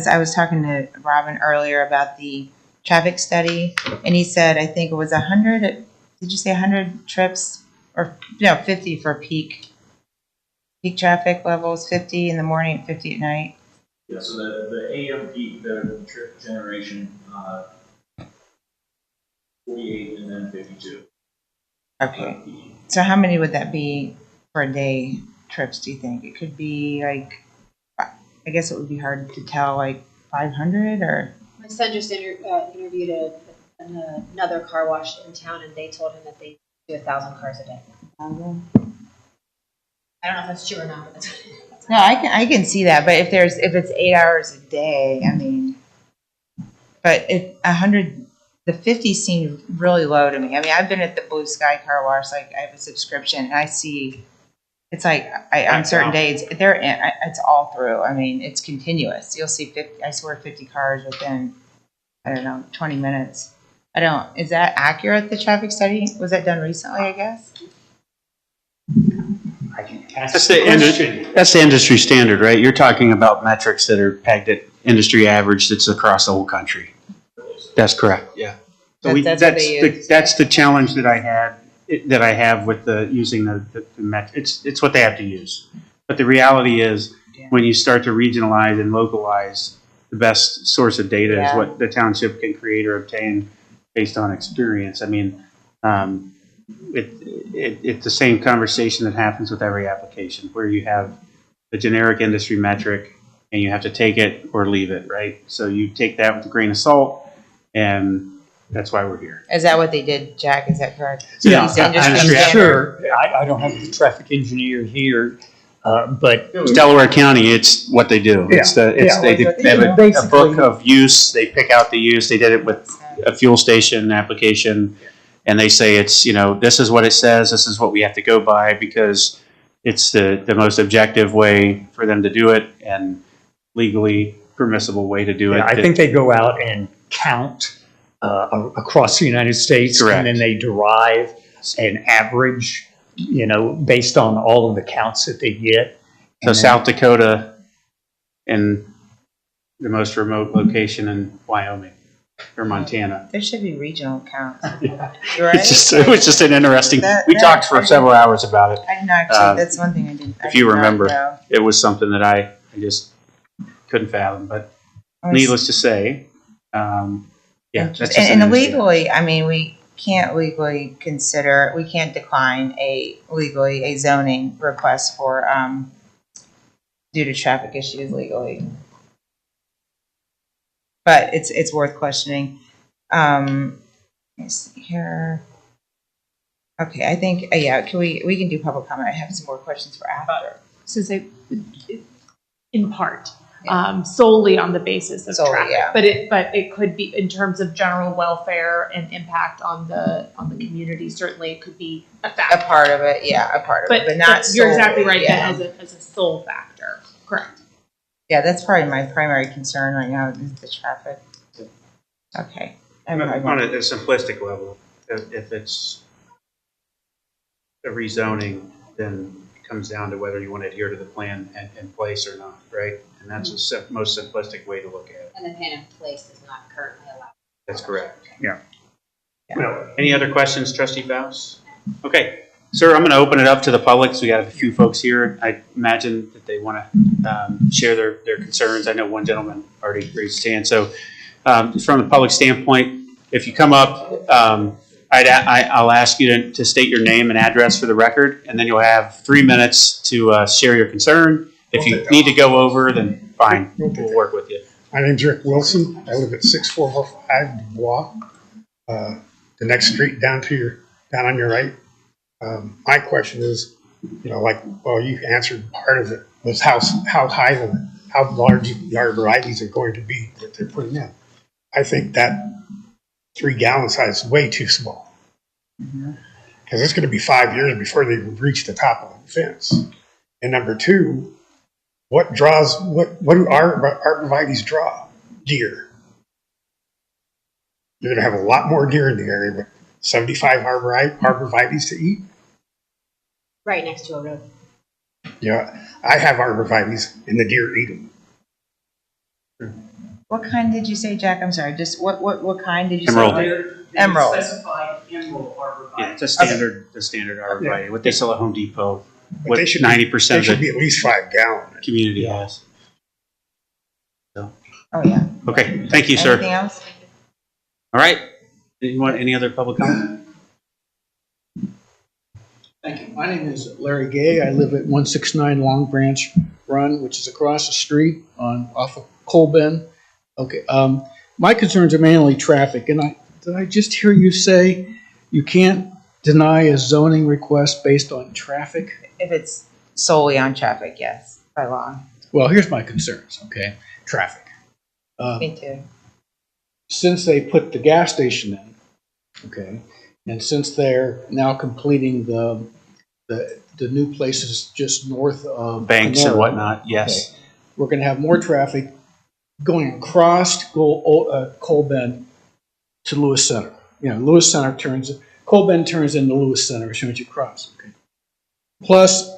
I was talking to Robin earlier about the traffic study, and he said, I think it was 100, did you say 100 trips? Or, no, 50 for peak traffic levels, 50 in the morning, 50 at night. Yeah, so the AM peak, the trip generation, 48 and then 52. Okay. So how many would that be for a day trips, do you think? It could be like, I guess it would be hard to tell, like 500 or? My son just interviewed another car wash in town, and they told him that they do 1,000 cars a day. I don't know if that's true or not. But that's No, I can see that, but if it's 8 hours a day, I mean, but if 100, the 50 seemed really low to me. I mean, I've been at the Blue Sky Car Wash, like I have a subscription, and I see, it's like on certain days, it's all through. I mean, it's continuous. You'll see 50, I swear 50 cars within, I don't know, 20 minutes. Is that accurate, the traffic study? Was that done recently, I guess? I can ask That's the the, question. that's the industry standard, right? You're talking about metrics that are pegged at industry average that's across the whole country. That's correct, yeah. So That's what they use. that's the challenge that I have with using the metric. It's what they have to use. But the reality is, when you start to regionalize and localize, the best source of data is what the township can create or obtain based on experience. I mean, it's the same conversation that happens with every application, where you have the generic industry metric and you have to take it or leave it, right? So you take that with a grain of salt, and that's why we're here. Is that what they did, Jack? Is that correct? Yeah, These industry I'm standards? sure. I don't have the traffic engineer here, but It's Delaware County, it's what they do. They have a book of use, they pick out the use, they did it with a fuel station application, and they say it's, this is what it says, this is what we have to go by, because it's the most objective way for them to do it, and legally permissible way to do it. I think they go out and count across the United States, Correct. and then they derive an average, based on all of the counts that they get. So South Dakota and the most remote location in Wyoming or Montana. There should be regional counts. Yeah. Right? It was just an interesting, we talked for several hours about it. I didn't actually, that's one thing I didn't. If you remember, it was something that I just couldn't fathom, but needless to say, that's just And an legally, I mean, we can't decline legally a zoning request for, due to traffic issues legally. But it's worth questioning. Let me see here. Okay, I think, we can do public comment. I have some more questions for after. So say, in part, solely on the basis of traffic. Yeah. But it could be in terms of general welfare and impact on the community. Certainly, it could be a factor. A part of it, but not solely. You're exactly right. Yeah. That as a sole factor, correct? Yeah, that's probably my primary concern right now is the traffic. Okay. On a simplistic level, if it's a rezoning, then it comes down to whether you want to adhere to the plan in place or not, right? And that's the most simplistic way to look at it. And the plan in place is not currently allowed. That's correct. Yeah. Well, any other questions, Trustee Faust? Okay, Sir, I'm going to open it up to the public. So we got a few folks here. I imagine that they want to share their concerns. I know one gentleman already raised his hand. So from the public standpoint, if you come up, I'll ask you to state your name and address for the record, and then you'll have 3 minutes to share your concern. If you need to go over, then fine, we'll work with you. My name's Rick Wilson. I live at 6445 Dubois. The next street down on your right. My question is, you answered part of it was how large the arborvitaes are going to be that they're putting in. I think that 3 gallon size is way too small. Because it's going to be 5 years before they reach the top of the fence. And number 2, what do arborvitaes draw? Deer. You're going to have a lot more deer in the area, but 75 arborvitaes to eat? Right next to a road. Yeah, I have arborvitaes, and the deer eat them. What kind did you say, Jack? I'm sorry. Just what kind did you Emerald. say? Emerald. Specified emerald arborvitae. Yeah, it's a standard arborvitae. What they sell at Home Depot. But What they should 90% They of should the be at least 5 gallon. community has. Oh yeah. Okay, thank you, sir. Anything else? All right. Any other public comment? Thank you. My name is Larry Gay. I live at 169 Long Branch Run, which is across the street off of Colbin. Okay. My concerns are mainly traffic. And did I just hear you say you can't deny a zoning request based on traffic? If it's solely on traffic, yes, by law. Well, here's my concerns. Okay, traffic. Me too. Since they put the gas station in, okay, and since they're now completing the new places just north of Banks and Panera, whatnot, yes. okay, we're going to have more traffic going across Colbin to Lewis Center. You know, Lewis Center Colbin turns into Lewis Center as soon as you cross. Okay. Plus,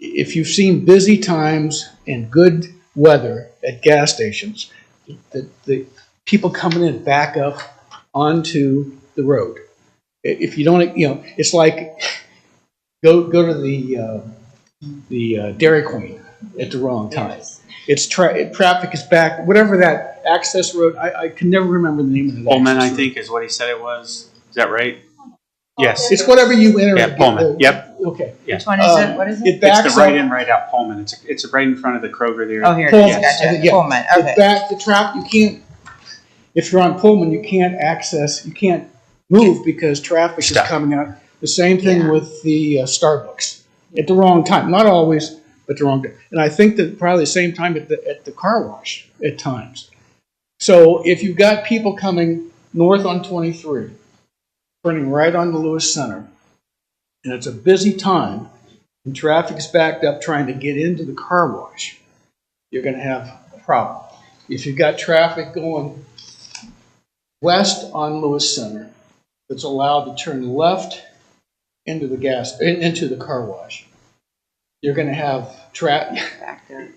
if you've seen busy times and good weather at gas stations, the people coming in back up onto the road. If you don't, it's like go to the Dairy Queen at the wrong time. It's traffic is back. Whatever that access road, I can never remember the name of it. Pullman, I think, is what he said it was. Is that right? Yes. It's whatever you enter. Yeah, Pullman. Yep. Okay. Yeah. Which one is it? What is it? It backs It's the right up- in, right out Pullman. It's right in front of the Kroger there. Oh, here it Pullman. is. Gotcha. Yeah. Pullman. Okay. The traffic, you can't, if you're on Pullman, you can't move because traffic is Stuck. coming out. The same thing Yeah. with the Starbucks at the wrong time. Not always, but the wrong time. And I think that probably the same time at the car wash at times. So if you've got people coming north on 23, turning right onto Lewis Center, and it's a busy time, and traffic's backed up trying to get into the car wash, you're going to have a problem. If you've got traffic going west on Lewis Center that's allowed to turn left into the car wash, you're going to have Back there.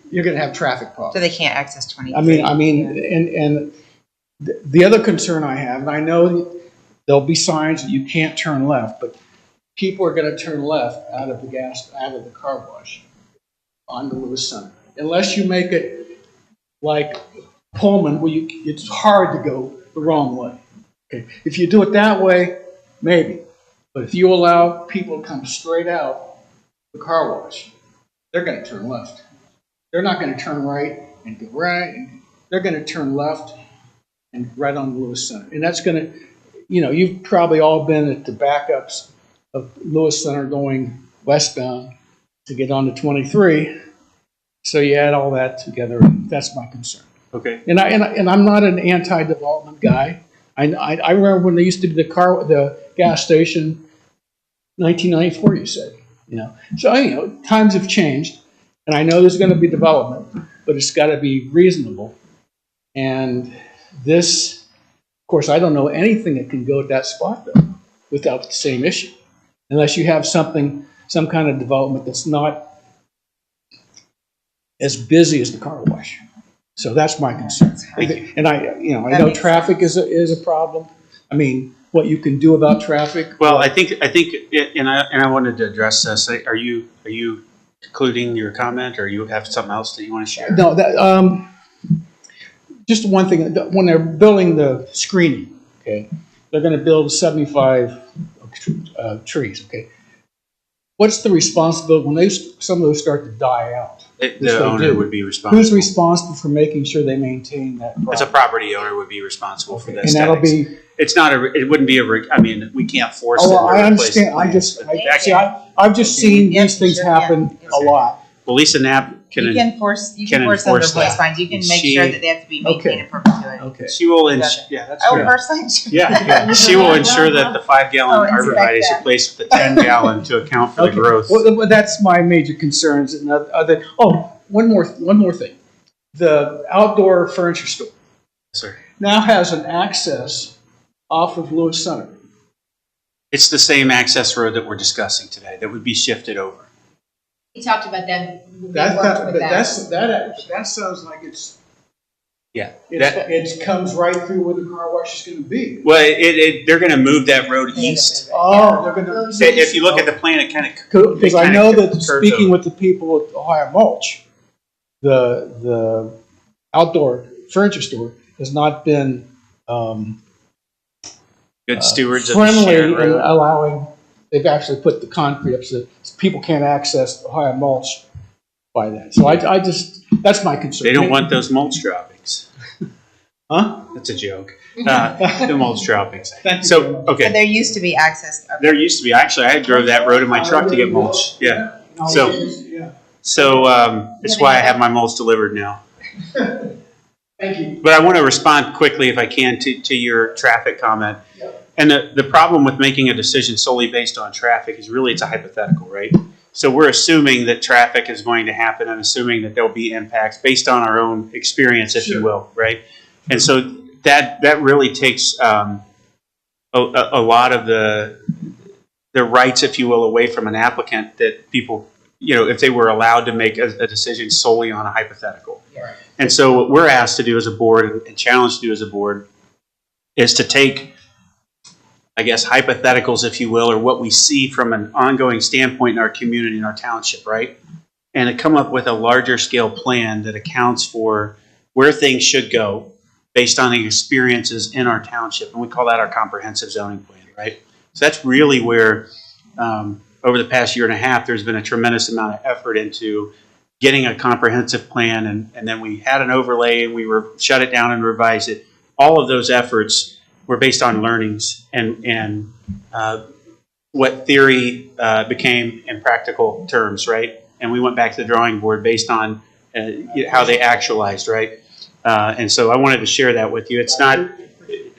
traffic problems. So they can't access 23. I mean, and the other concern I have, and I know there'll be signs that you can't turn left, but people are going to turn left out of the car wash onto Lewis Center. Unless you make it like Pullman, where it's hard to go the wrong way. Okay. If you do it that way, maybe. But if you allow people to come straight out the car wash, they're going to turn left. They're not going to turn right and go right. They're going to turn left and right on Lewis Center. And that's going to, you've probably all been at the backups of Lewis Center going westbound to get onto 23. So you add all that together, that's my concern. Okay. And I'm not an anti-development guy. I remember when they used to be the gas station, 1994. You said, So times have changed, and I know there's going to be development, but it's got to be reasonable. And this, of course, I don't know anything that can go at that spot though, without the same issue, unless you have some kind of development that's not as busy as the car wash. So that's my concern. And I know traffic is a problem. I mean, what you can do about traffic. Well, I think, and I wanted to address this. Are you concluding your comment, or you have something else that you want to share? No, just one thing, when they're building the screening, okay, they're gonna build 75 trees, okay? What's the responsibility when some of those start to die out? The owner would be responsible. Who's responsible for making sure they maintain that property? As a property owner would be responsible for the And that'll aesthetics. be, It's not it wouldn't be I mean, we can't force them oh, to I replace the understand, plants. I've just seen Yep, these things sure, happen yeah. a lot. Well, Lisa Knapp You can force them to enforce replace that. fines. You can make She- sure that they have to be maintained in perpetuity. Okay. She will, Gotcha. yeah, that's Oh, true. personally? Yeah, she will ensure that the 5-gallon Oh, inspect Arborvitae is that. replaced with the 10-gallon to account for the Okay. growth. Well, that's my major concerns. And one more thing. The outdoor furniture store Sir. now has an access off of Lewis Center. It's the same access road that we're discussing today that would be shifted over. We talked about them. We That worked with them. that sounds like Yeah. it comes right through where the car wash is going to be. Well, they're going to move that road east. Oh, they're going to. If you look at the plan, it kind of Because I know that curves speaking over. with the people at Ohio Mulch, the outdoor furniture store has not been good stewards of the friendly shared in road. allowing. They've actually put the concrete up so that people can't access Ohio Mulch by that. So I just that's my concern. They don't want those mulch droppings. Huh? That's a joke. The mulch droppings. Thank you. So, But okay. there used to be access. Okay. There used to be. Actually, I drove that road in my truck to get mulch. Yeah. So- yeah. So that's why I have my mulch delivered now. Thank you. But I want to respond quickly, if I can, to your traffic comment. And the problem with making a decision solely based on traffic is really it's a hypothetical, right? So we're assuming that traffic is going to happen and assuming that there'll be impacts based on our own experience, if you will, right? And so that really takes a lot of the rights, if you will, away from an applicant that people, if they were allowed to make a decision solely on a hypothetical. Right. And so what we're asked to do as a board and challenged to do as a board is to take, I guess, hypotheticals, if you will, or what we see from an ongoing standpoint in our community, in our township, right? And to come up with a larger scale plan that accounts for where things should go based on the experiences in our township. And we call that our comprehensive zoning plan, right? So that's really where, over the past year and a half, there's been a tremendous amount of effort into getting a comprehensive plan. And then we had an overlay and we shut it down and revised it. All of those efforts were based on learnings and what theory became in practical terms, right? And we went back to the drawing board based on how they actualized, right? And so I wanted to share that with you. It's not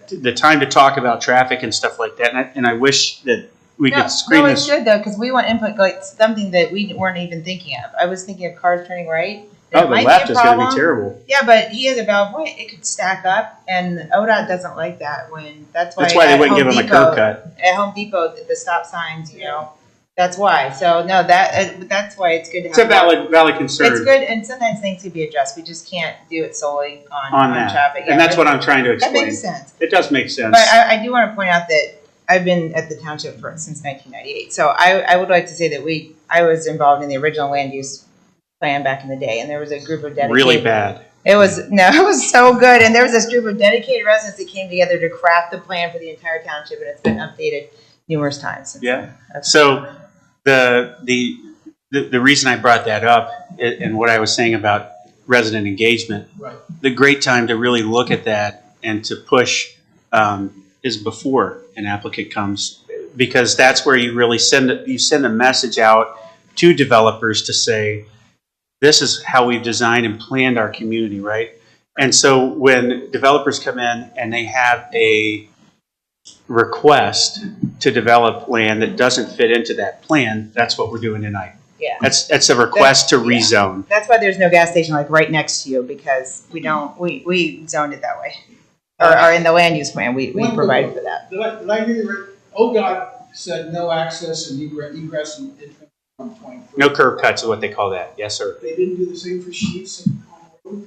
the time to talk about traffic and stuff like that. And I wish that we could screen No, this. it's good though, because we want input, like something that we weren't even thinking of. I was thinking of cars turning right. Oh, the left is going to be terrible. Yeah, but he has a valid point. It could stack up, and ODOT doesn't like that. That's why That's why they at wouldn't Home give them a Depot- curb cut. At Home Depot, the stop signs, that's why. So no, that's why it's good to have. It's a valid concern. It's good, and sometimes things can be addressed. We just can't do it solely on that. traffic. And that's what I'm trying to That explain. makes sense. It does make sense. But I do want to point out that I've been at the township since 1998. So I would like to say that I was involved in the original land use plan back in the day, and there was a group of dedicated. Really bad. It was so good, and there was this group of dedicated residents that came together to craft the plan for the entire township, and it's been updated numerous times. Yeah. So the reason I brought that up and what I was saying about resident engagement, Right. the great time to really look at that and to push is before an applicant comes, because that's where you really send a message out to developers to say, this is how we've designed and planned our community, right? And so when developers come in and they have a request to develop land that doesn't fit into that plan, that's what we're doing tonight. Yeah. That's a request to rezone. That's why there's no gas station like right next to you, because we zoned it that way. Or in the land use plan, we provided for that. Did I hear you right? ODOT said no access and egress and entrance from 23. No curb cuts is what they call that. Yes, sir. They didn't do the same for Sheets and Palm Road.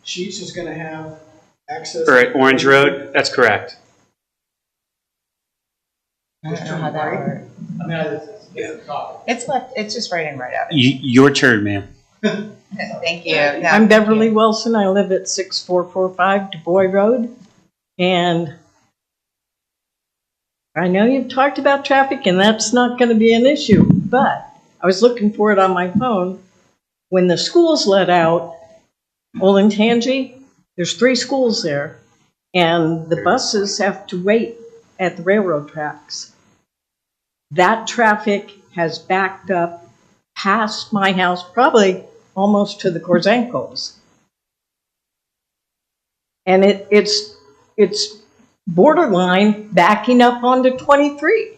Sheets is going to have access. For Orange Road, that's correct. I don't know how that works. I mean, it's a topic. It's left, it's just right in, right out. Your turn, ma'am. Thank you. No, I'm thank Beverly you. Wilson. I live at 6445 Du Bois Road. And I know you've talked about traffic and that's not going to be an issue, but I was looking for it on my phone. When the schools let out, Olentangy, there's 3 schools there, and the buses have to wait at the railroad tracks. That traffic has backed up past my house, probably almost to the Korzankos. And it's borderline backing up onto 23.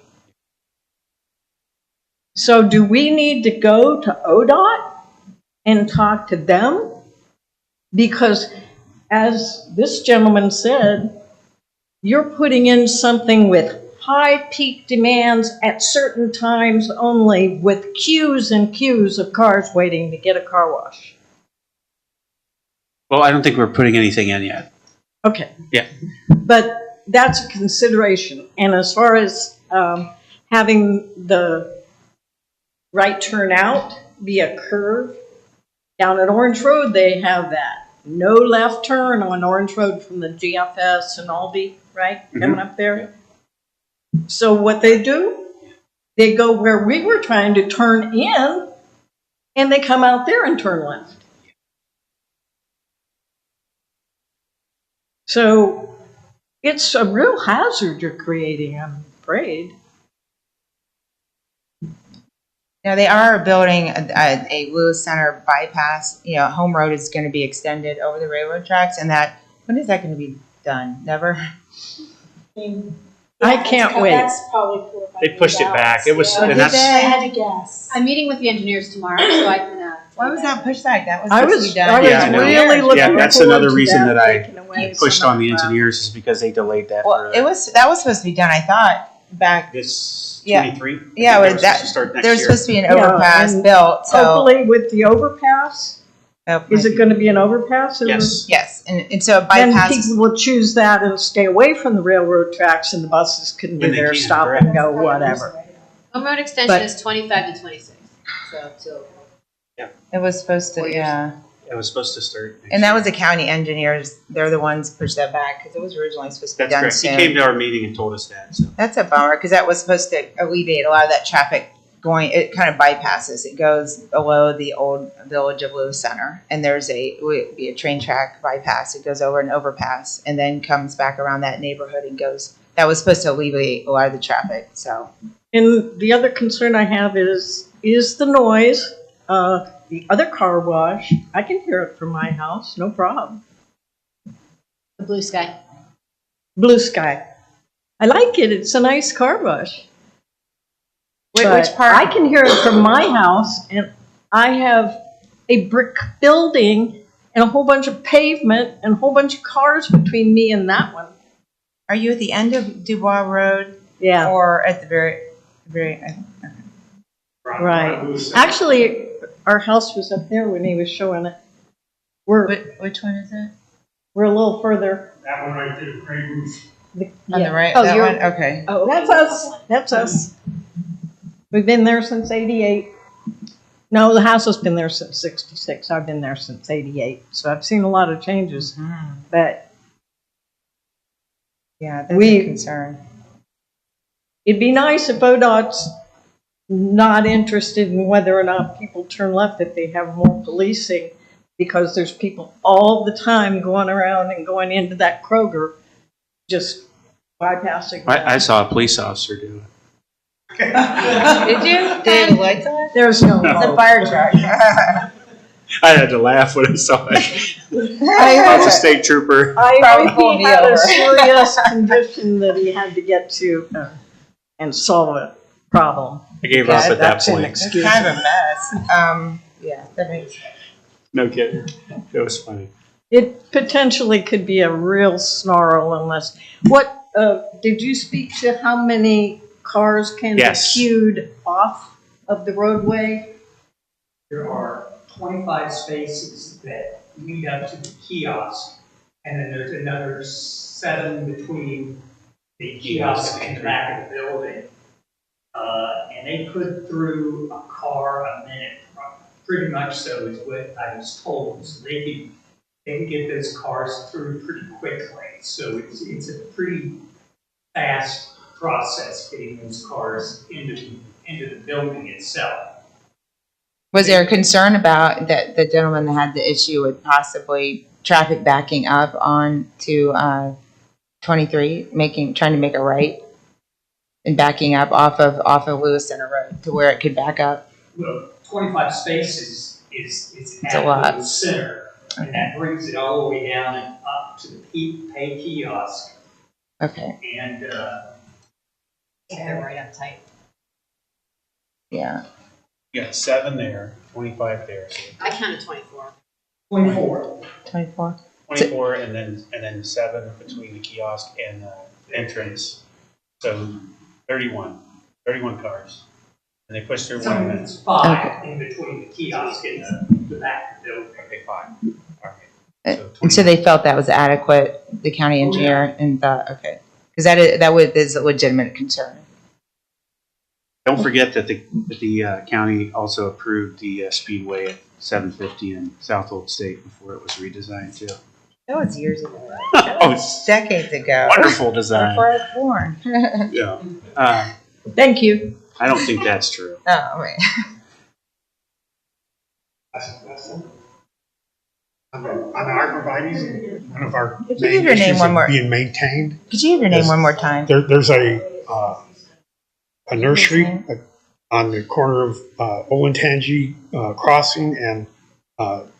So do we need to go to ODOT and talk to them? Because as this gentleman said, you're putting in something with high peak demands at certain times only, with queues and queues of cars waiting to get a car wash. Well, I don't think we're putting anything in yet. Okay. Yeah. But that's a consideration. And as far as having the right turnout via curve, down at Orange Road, they have that. No left turn on Orange Road from the GFS and Aldi, right? Coming up there. So what they do, they go where we were trying to turn in, and they come out there and turn left. So it's a real hazard you're creating, I'm afraid. Now, they are building a Lewis Center bypass. You know, Home Road is going to be extended over the railroad tracks, and that, when is that going to be done? Never? I can't wait. That's probably 4 or 5 They pushed it years back. out. It was, Yeah. and that's, I had to guess. I'm meeting with the engineers tomorrow, so I can. Why was that pushed back? That was I supposed to be was done. Yeah, I know. really looking yeah, that's forward another to reason that I taking away pushed some on the of engineers is because they delayed that Well, for that was supposed to be done, I thought, back. this Yeah. 23. Yeah, They well, were supposed that, to start next there's year. supposed to be an Yeah, overpass and built, so. Hopefully with the overpass, is it going to be an overpass? Yes. Yes, and so it Then bypasses. people will choose that and stay away from the railroad tracks, and the buses can When do they their can, stop correct. and go, whatever. Home road extension But- is 25 to 26. So till It was supposed to, 4 years. yeah. It was supposed to start. next And that year. was the county engineers, they're the ones who pushed that back, because it was originally supposed to be That's done correct. soon. He came to our meeting and told us that. So That's a bummer, because that was supposed to alleviate a lot of that traffic going, it kind of bypasses. It goes below the old village of Lewis Center, and there's would be a train track bypass. It goes over an overpass, and then comes back around that neighborhood and goes, that was supposed to alleviate a lot of the traffic, so. And the other concern I have is the noise. The other car wash, I can hear it from my house, no problem. the blue sky. Blue Sky. I like it. It's a nice car wash. Which But part? I can hear it from my house, and I have a brick building and a whole bunch of pavement and a whole bunch of cars between me and that one. Are you at the end of Dubois Road, Yeah, or at the very, right. Actually, our house was up there when he was showing it. which one is it? We're a little further. That one right there, gray roof. On the right, Oh, that you're- one? Okay. Oh, that's us. That's us. We've been there since '88. No, the house has been there since '66. I've been there since '88, so I've seen a lot of changes. But Yeah, that's We- a concern. it'd be nice if ODOT's not interested in whether or not people turn left, if they have more policing, because there's people all the time going around and going into that Kroger, just bypassing. I saw a police officer do it. Did you? Did the lights on? There's no. It's a fire truck. I had to laugh when I saw it. I I was a state trooper. I Probably know pulled he me had over. a serious condition that he had to get to and solve a problem. I gave Yeah, up at that that's point. It's kind of a mess. Yeah, that makes. No kidding. It was funny. It potentially could be a real snarl unless, did you speak to how many cars can be Yes. queued off of the roadway? There are 25 spaces that lead up to the kiosk, and then there's another 7 between the kiosk and the back of the building. and they put through a car a minute, pretty much so is what I was told. So they could get those cars through pretty quickly. So it's a pretty fast process getting those cars into the building itself. Was there a concern about that the gentleman that had the issue with possibly traffic backing up on to 23, trying to make a right and backing up off of Lewis Center Road to where it could back up? Well, 25 spaces is It's a at lot. the center, and that brings it all the way down and up to the pay kiosk. Okay, And They're right up tight. yeah. You got 7 there, 25 there. So I counted 24. 24. 24. 24 and then 7 between the kiosk and the entrance. So 31 cars. And they push through 1 minute. It's 5 in between the kiosk and the back of the building. Okay, 5. All right. And so they felt that was adequate, the county engineer, and thought, okay. Because that is a legitimate concern. Don't forget that the county also approved the speedway at 750 in South Old State before it was redesigned too. That was years ago. Oh, it's Decades ago. wonderful design. Before I was born. Yeah. Thank you. I don't think that's true. Oh, wait. On the Arborvitae, one of our Could you main give your name issues one of more? being maintained. Could you give your name one more time? There's a nursery on the corner of Olentangy Crossing and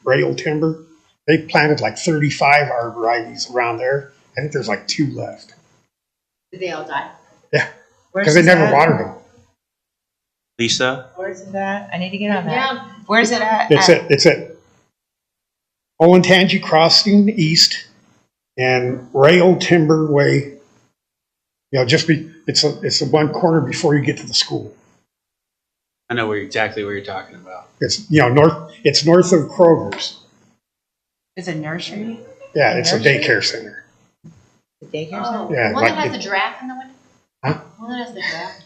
Rail Timber. They planted like 35 arborvitaes around there. I think there's like 2 left. Did they all die? Yeah, Where's because they this never at? watered them. Lisa, Where's it at? I need to get on that. Yeah. Where's it at? It's at Olentangy Crossing East and Rail Timber Way. You know, it's the one corner before you get to the school. I know exactly where you're talking about. It's north of Kroger's. It's a nursery? Yeah, it's a Nursery? daycare center. The daycare Oh, center? Yeah, one like that has it- the giraffe in the window? Huh? One that has the giraffe?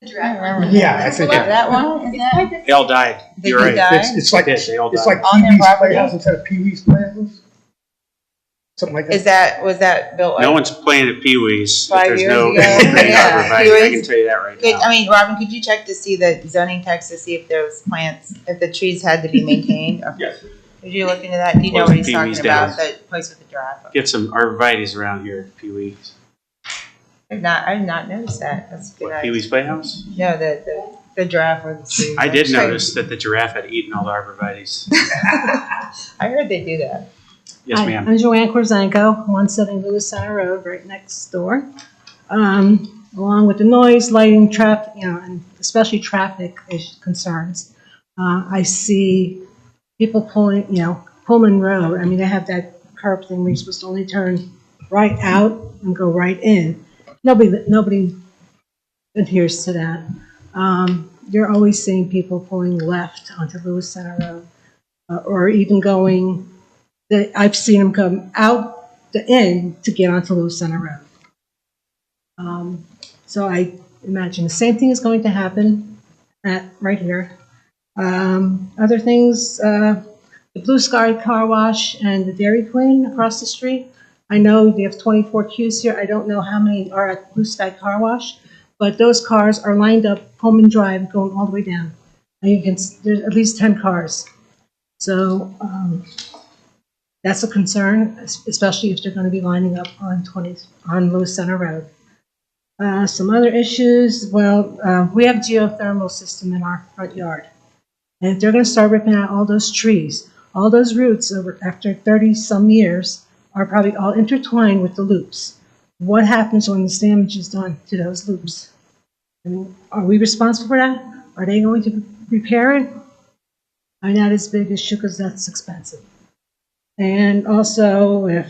The I giraffe. don't remember. Yeah, I think That one? Is that? They all died. They You're did right. die? It's like They all it's died. like On their Pee-wee's property? Playhouse instead of Pee-wee's Playhouse. Something like that. Was that built No like? one's playing at Pee Wee's. 5 There's years no ago? anything Yeah. arborvitae. I Pee-wee's. can tell you that right Could, now. I mean, Robin, could you check to see the zoning text to see if those plants, if the trees had to be maintained? Okay. Yes. Could you look into that? Do you know Close what he's Pee-wee's talking about? down. The place with the giraffe? Get some arborvitaes around here at Pee Wee's. I did not notice that. That's a good What, idea. Pee Wee's Playhouse? No, the giraffe or the tree. I did notice that the giraffe had eaten all the arborvitaes. I heard they do that. Yes, Hi, ma'am. I'm Joanne Korzanko, 170 Lewis Center Road, right next door. Along with the noise, lighting, traffic, and especially traffic concerns, I see people pulling, Pullman Road. I mean, they have that curb thing where you're supposed to only turn right out and go right in. Nobody adheres to that. You're always seeing people pulling left onto Lewis Center Road, or even going. I've seen them come out the end to get onto Lewis Center Road. So I imagine the same thing is going to happen right here. Other things, the Blue Sky Car Wash and the Dairy Queen across the street. I know they have 24 queues here. I don't know how many are at Blue Sky Car Wash, but those cars are lined up Pullman Drive going all the way down. And there's at least 10 cars. So that's a concern, especially if they're going to be lining up on Lewis Center Road. Some other issues, we have a geothermal system in our front yard. And if they're going to start ripping out all those trees, all those roots after 30-some years are probably all intertwined with the loops. What happens when this damage is done to those loops? I mean, are we responsible for that? Are they going to repair it? I'm not as big as issue because that's expensive. And also, if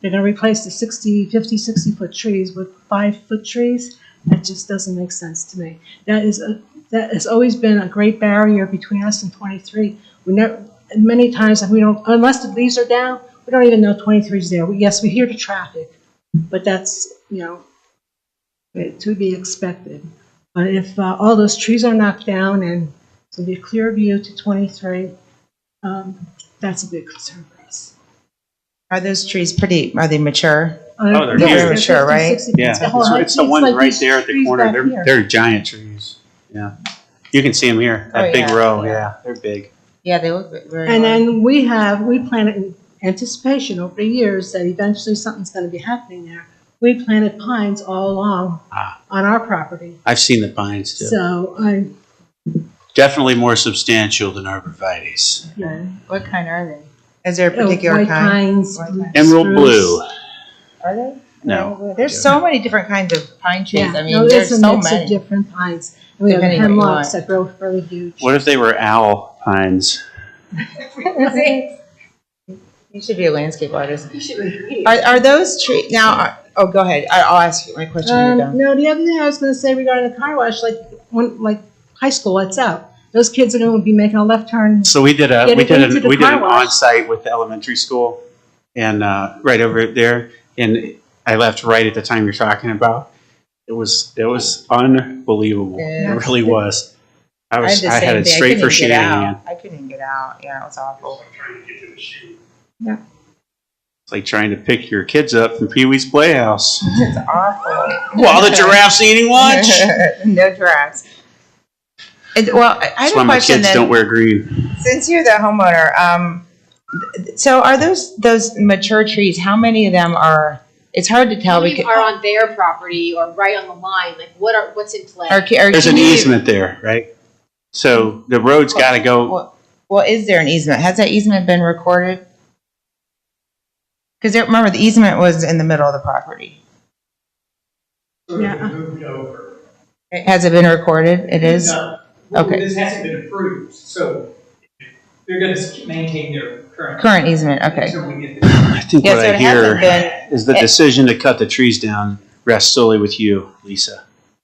they're going to replace the 60-foot trees with 5-foot trees, that just doesn't make sense to me. That has always been a great barrier between us and 23. Many times, unless the leaves are down, we don't even know 23 is there. Yes, we hear the traffic, but that's, to be expected. But if all those trees are knocked down and it'll be a clear view to 23, that's a big concern for us. Are those trees are they mature? Oh, they're Yes, huge. they're mature, right? 50, 60 Yeah, feet tall. it's the It's ones like right these there at the trees corner. back They're here. they're giant trees. Yeah, you can see them here. That Oh, big yeah, row. yeah. Yeah, they're big. Yeah, they look very. And large. then we planted in anticipation over the years that eventually something's going to be happening there. We planted pines all along on our property. I've seen the pines too. So I, Definitely more substantial than arborvitaes. yeah. What kind are they? Is there a particular White kind? pines, White pine. Emerald spruce. blue. Are they? No. There's so many different kinds of pine trees. Yeah, I mean, no, there's it's a so mix many. of different pines. And we have Depending what you hemlocks want. that grow really huge. What if they were owl pines? You should be a landscape artist. You should agree. Are those trees now? Oh, go ahead. I'll ask you my question. When you're done. No, the other thing I was going to say regarding the car wash, like high school lets out, those kids are going to be making a left turn. So we did Getting into the car an wash. on-site with the elementary school, and right over there, and I left right at the time you're talking about. It was unbelievable. Yeah. It really was. I had the had same it thing. straight for I couldn't get Shannon. out. I couldn't get out. Yeah, it was awful. It's like trying to pick your kids up from Pee Wee's Playhouse It's awful. while the giraffe's eating lunch. No giraffes. Well, I That's have why a my question kids then. don't wear green. Since you're the homeowner, so are those mature trees? How many of them are? It's hard to How tell. many are on their property or right on the line? Like what's in play? There's an easement there, right? So the road's got to go. Well, is there an easement? Has that easement been recorded? Because remember, the easement was in the middle of the property. Yeah. Moved over. Has it been recorded? It is? No. Okay. This hasn't been approved, so they're gonna maintain their Current easement, okay. Until we get the. I think Yeah, what so I it hear hasn't been- is the decision to cut the trees down rests solely with you, Lisa.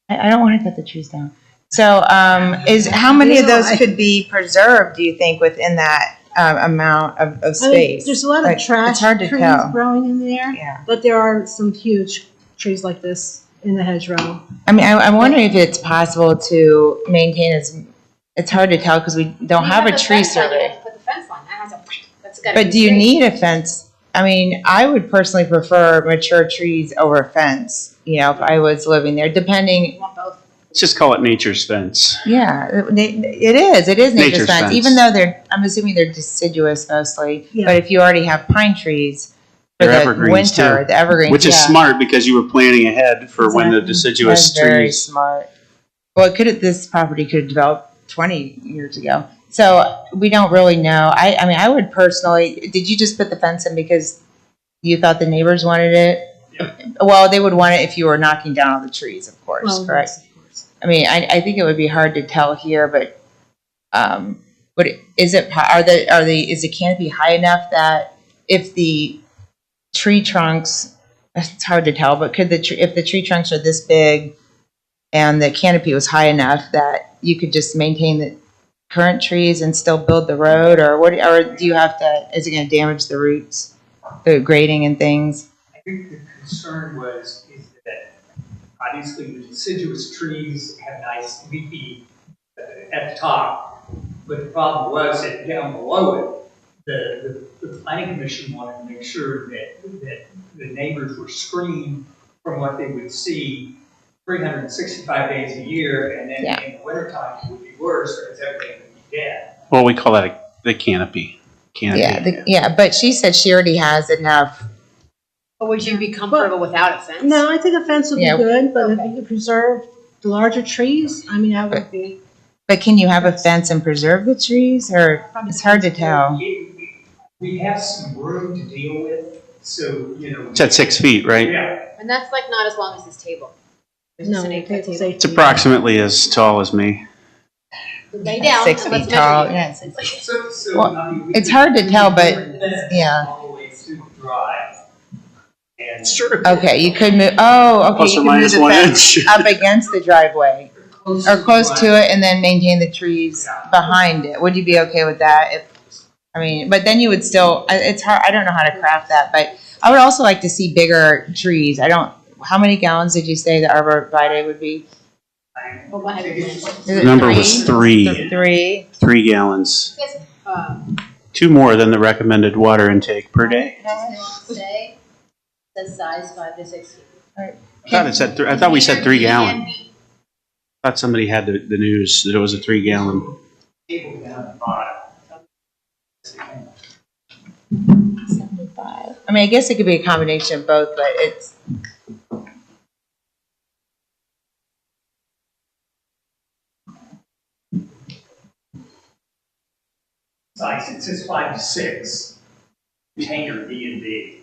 I don't want to cut the trees down. So, how many of those could be preserved, do you think, within that amount of I mean, space? there's a lot of Like, trash it's hard to trees tell. growing in there, Yeah. but there are some huge trees like this in the hedgerow. I mean, I'm wondering if it's possible to maintain it's hard to tell because we don't You have a the tree fence line, you survey. have to put the fence line. That's gotta But be do you straight. need a fence? I mean, I would personally prefer mature trees over a fence, if I was living there, depending. You want both. Let's just call it nature's fence. Yeah, it is nature's Nature's fence, fence. even though I'm assuming they're deciduous mostly. Yeah. But if you already have pine trees for They're the evergreens, winter, too. the evergreens, Which is yeah, smart because you were planning ahead for when the Exactly. deciduous that's very trees. smart. Well, this property could have developed 20 years ago. So we don't really know. I mean, I would personally, did you just put the fence in because you thought the neighbors wanted it? Yeah. Well, they would want it if you were knocking down all the trees, of course, Well, correct? yes, of course. I mean, I think it would be hard to tell here, but is the canopy high enough that if the tree trunks, it's hard to tell, but if the tree trunks are this big and the canopy was high enough that you could just maintain the current trees and still build the road, or do you have to? Is it going to damage the roots, the grading and things? I think the concern is that obviously the deciduous trees have nice leafy at the top, but the problem was that down below it, the planning commission wanted to make sure that the neighbors were screened from what they would see 365 days a year, and then Yeah. in the wintertime it would be worse because everything would be dead. Well, we call that the canopy. Yeah, but she said she already has enough. Or would you be comfortable without a fence? No, I think a fence would be Yeah. good, but if you could preserve the larger trees, I mean, that would be. But can you have a fence and preserve the trees, or it's hard to tell? We have some room to deal with, so, It's at 6 feet, right? Yeah. And that's like not as long as this table. It's just No, an 8-foot it's table. It's approximately as tall as me. Lay down. 6 and let's feet tall. measure you. Yeah, So, Well, I mean, we it's could- hard to we tell, could but, bring that yeah. all the way to the drive. And Okay, you could move. Oh, okay. Plus You or could move minus the 1 fence inch. up against the driveway, or close to it, and then maintain the trees Yeah. behind it. Would you be okay with that? But then you would still. It's hard. I don't know how to craft that, but I would also like to see bigger trees. How many gallons did you say the arborvitae would be? But what have you been? Is it Number was three. Three. 3 gallons. Yes, 2 more than the recommended water intake per day. say, says size 5 to 6 feet. I thought we said 3 gallon. I thought somebody had the news that it was a 3 gallon. Table down at the bottom. 75. I mean, I guess it could be a combination of both, but it's. Size, it says 5 to 6. Container B&B.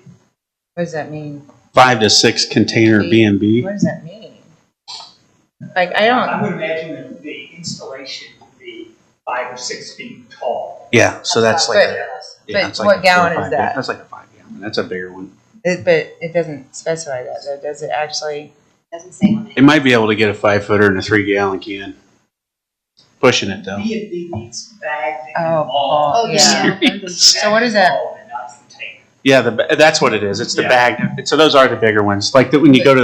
What does that mean? 5 to 6 container B&B. What does that mean? Like, I don't. I would imagine that the installation would be 5 or 6 feet tall. Yeah, so that's like But- it's but like what a gallon 4 or is 5 that? That's like a 5 gallon. That's a bigger one. But it doesn't specify that, though, does it actually? Doesn't say on it. They might be able to get a 5 footer in a 3 gallon can. Pushing it though. B&B means bagged in Oh, all. Oh, yeah. So what is that? And not container. Yeah, that's what it is. It's the Yeah. bag. So those are the bigger ones. Like when you go to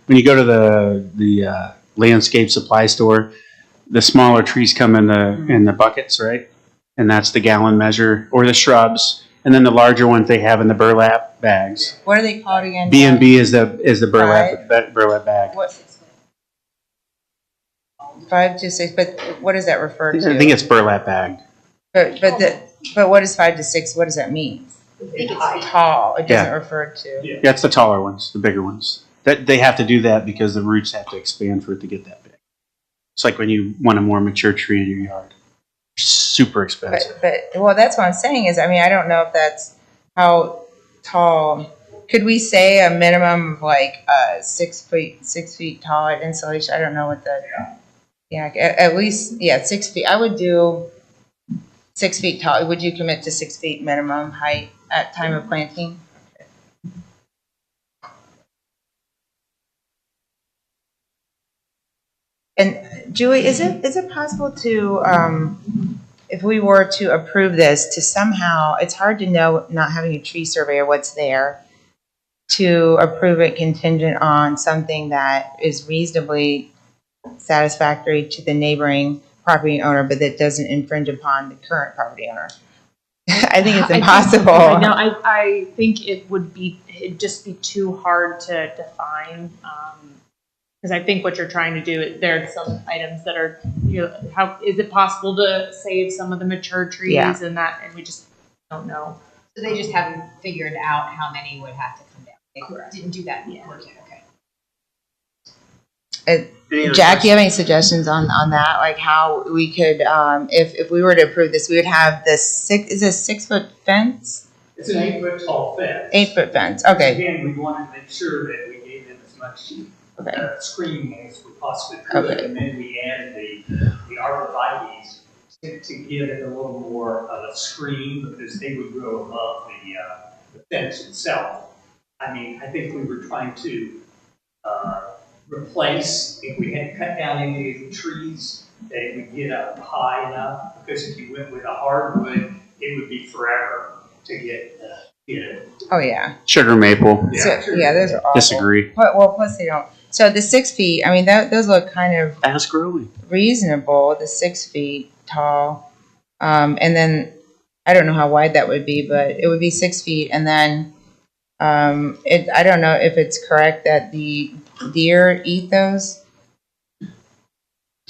the landscape supply store, the smaller trees come in the buckets, right? And that's the gallon measure, or the shrubs. And then the larger ones they have in the burlap bags. What are they called again? B&B is the burlap bag. What? 5 to 6, but what does that refer to? I think it's burlap bag. But what is 5 to 6? What does that mean? I think it's Tall. It doesn't Yeah. refer to. Yeah, it's the taller ones, the bigger ones. That they have to do that because the roots have to expand for it to get that big. It's like when you want a more mature tree in your yard. Super expensive. But well, that's what I'm saying is, I mean, I don't know if that's how tall. Could we say a minimum of like 6 feet tall at installation? I don't know what the. Yeah, at least 6 feet. I would do 6 feet tall. Would you commit to 6 feet minimum height at time of planting? And Julie, is it possible to, if we were to approve this, to somehow, it's hard to know, not having a tree surveyor, what's there, to approve it contingent on something that is reasonably satisfactory to the neighboring property owner, but that doesn't infringe upon the current property owner? I think it's impossible. No, I think it'd just be too hard to define. Because I think what you're trying to do, there are some items that are, how is it possible to save some of the mature trees and we just don't know. So they just haven't figured out how many would have to come down. They didn't do that Yeah. work yet, okay. Jack, do you have any suggestions on that? Like how we could, if we were to approve this, we would have is a 6 foot fence? It's an 8 foot tall fence. 8 foot fence, okay. Again, we wanted to make sure that we gave them as much screening as we possibly could. Okay. And then we added the arborvitae to give it a little more of a screen because they would grow above the fence itself. I mean, I think we were trying to replace, if we had cut down any of the trees, that it would get up high enough, because if you went with a hardwood, it would be forever to get it. Oh, yeah. Sugar maple. So, those are awful. Disagree. Well, plus they don't. So the 6 feet, I mean, those look kind of Fast growing. reasonable, the 6 feet tall. And then, I don't know how wide that would be, but it would be 6 feet. And then, I don't know if it's correct that the deer eat those.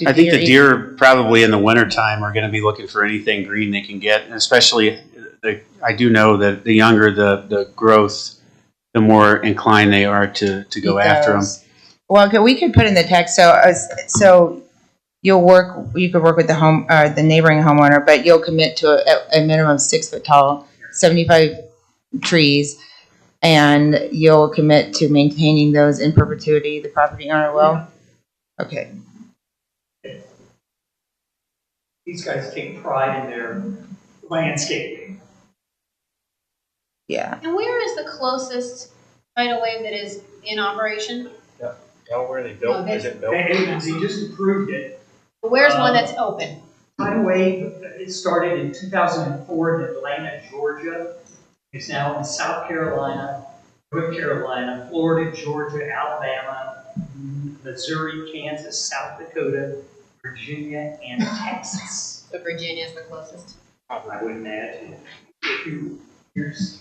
I think the deer probably in the wintertime are going to be looking for anything green they can get, and especially I do know that the younger the growth, the more inclined they are to go after them. Well, okay, we could put in the text, so you could work with the neighboring homeowner, but you'll commit to a minimum of 6 foot tall, 75 trees, and you'll commit to maintaining those in perpetuity, the property owner will? Okay. These guys take pride in their landscaping. Yeah. And where is the closest tidal wave that is in operation? Where they built- is it They just approved it. Where's one that's open? Tidal wave, it started in 2004 in Atlanta, Georgia. It's now in South Carolina, North Carolina, Florida, Georgia, Alabama, Missouri, Kansas, South Dakota, Virginia, and Texas. So Virginia is the closest. I would imagine. Here's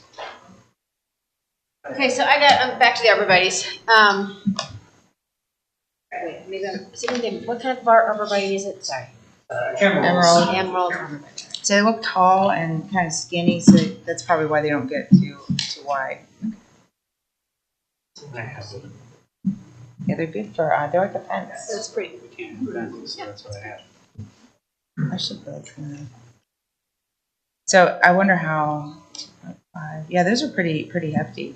Okay, so I'm back to the arborvitaes. Wait, maybe what kind of arborvitae is it? Sorry. Emerald. Emerald. So they look tall and kind of skinny, so that's probably why they don't get too wide. Yeah, they're good for, they're like a fence. That's pretty. That's what I have. I should build one. So I wonder how, yeah, those are pretty hefty.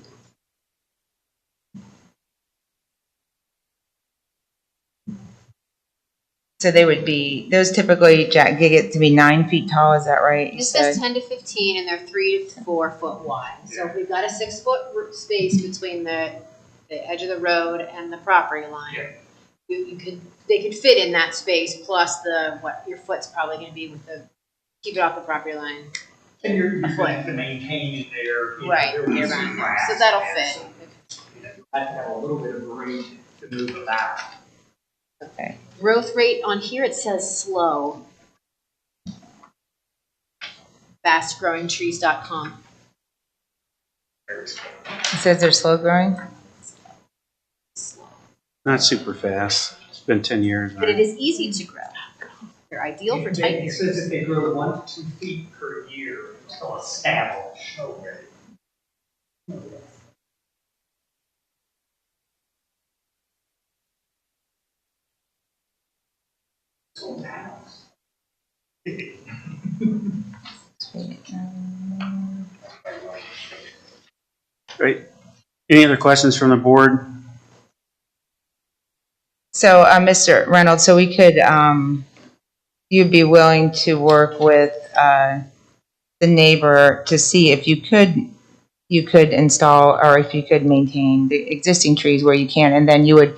So they would be, those typically, Jack, get to be 9 feet tall, is that right? You This said? says 10 to 15 and they're 3 to 4 foot wide. So if we've got a 6 foot space between the edge of the road and the property line, they could fit in that space plus what your foot's probably gonna be with keep it off the property line. And you're going to have to maintain it there. Right, year-round. So that'll fit. You have to have a little bit of room to move about. Okay. Growth rate on here, it says slow. Fastgrowingtrees.com. It says they're slow growing? Not super fast. It's been 10 years. But it is easy to grow. They're ideal for tight It areas. says that they grow 1 to 2 feet per year until established. Okay. Great. Any other questions from the board? So, Mr. Reynolds, so we could, you'd be willing to work with the neighbor to see if you could install or if you could maintain the existing trees where you can, and then you would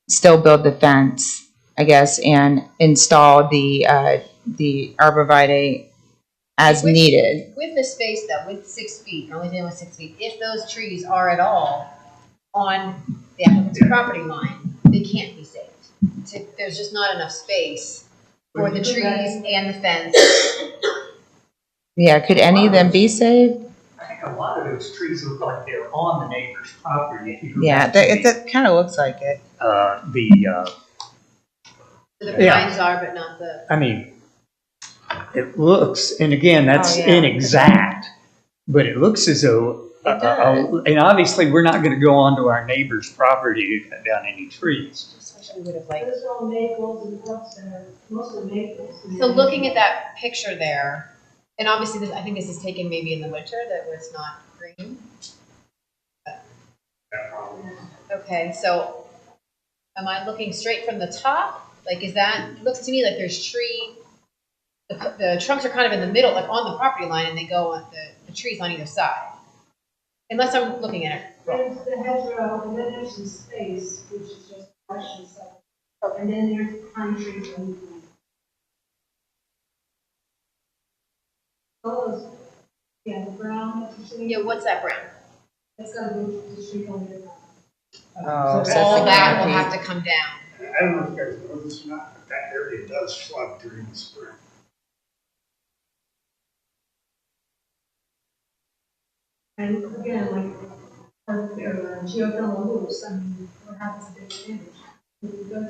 still build the fence, I guess, and install the arborvitae as needed. With the space though, with 6 feet, only dealing with 6 feet, if those trees are at all on the applicant's property line, they can't be saved. There's just not enough space for the trees and the fence. Yeah, could any of them be saved? I think a lot of those trees look like they're on the neighbor's property. If you go Yeah, back to that kind of looks like it. The Yeah. pines are, but not the. I mean, it looks, and again, that's Oh, yeah. inexact, but it looks as though, It does. and obviously, we're not gonna go onto our neighbor's property to cut down any trees. Just wish we would have like. Those are all maples and what's there, mostly maples. So looking at that picture there, and obviously I think this is taken maybe in the winter that where it's not green. Okay, so am I looking straight from the top? Like looks to me like there's the trunks are kind of in the middle, like on the property line, and they go on the trees on either side. Unless I'm looking at it wrong. There's the hedgerow, and then there's some space, which is just brush and stuff. And then there's pine trees and. All those, yeah, the brown, that's what you're Yeah, saying. what's that brown? That's gotta go to the street on the. Oh, so All it's that like will a- have to come down. I don't know if you guys know this or not, but that area does flood during the spring. And again, like, geothermal loops, I mean, what happens if they damage?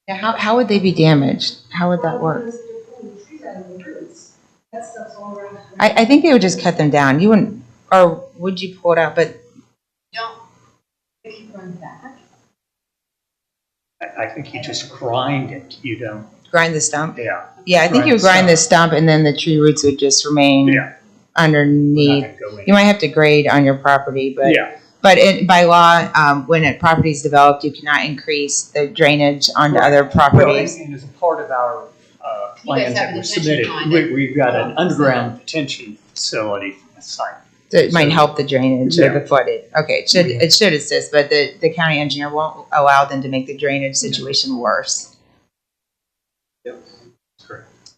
Yeah, how would they be damaged? How would that work? Because they're pulling the trees out of the roots. That stuff's all around. I think they would just cut them down. You wouldn't, or would you pull it out? But Don't. They keep going back. I think you just grind it, you don't, grind the stump. yeah. Yeah, I think Grind you would the grind the stump, and then the tree roots would just remain Yeah. We're underneath. not gonna go in. You might have to grade on your property, but Yeah. but by law, when a property is developed, you cannot increase the drainage onto other Well, properties. and as a part of our You guys plans have that a were detention submitted, pond we've got an at- underground detention facility for the site. So it might help the drainage Yeah. or the flooding. Okay, it should assist, but the county engineer won't allow them to make the drainage situation worse.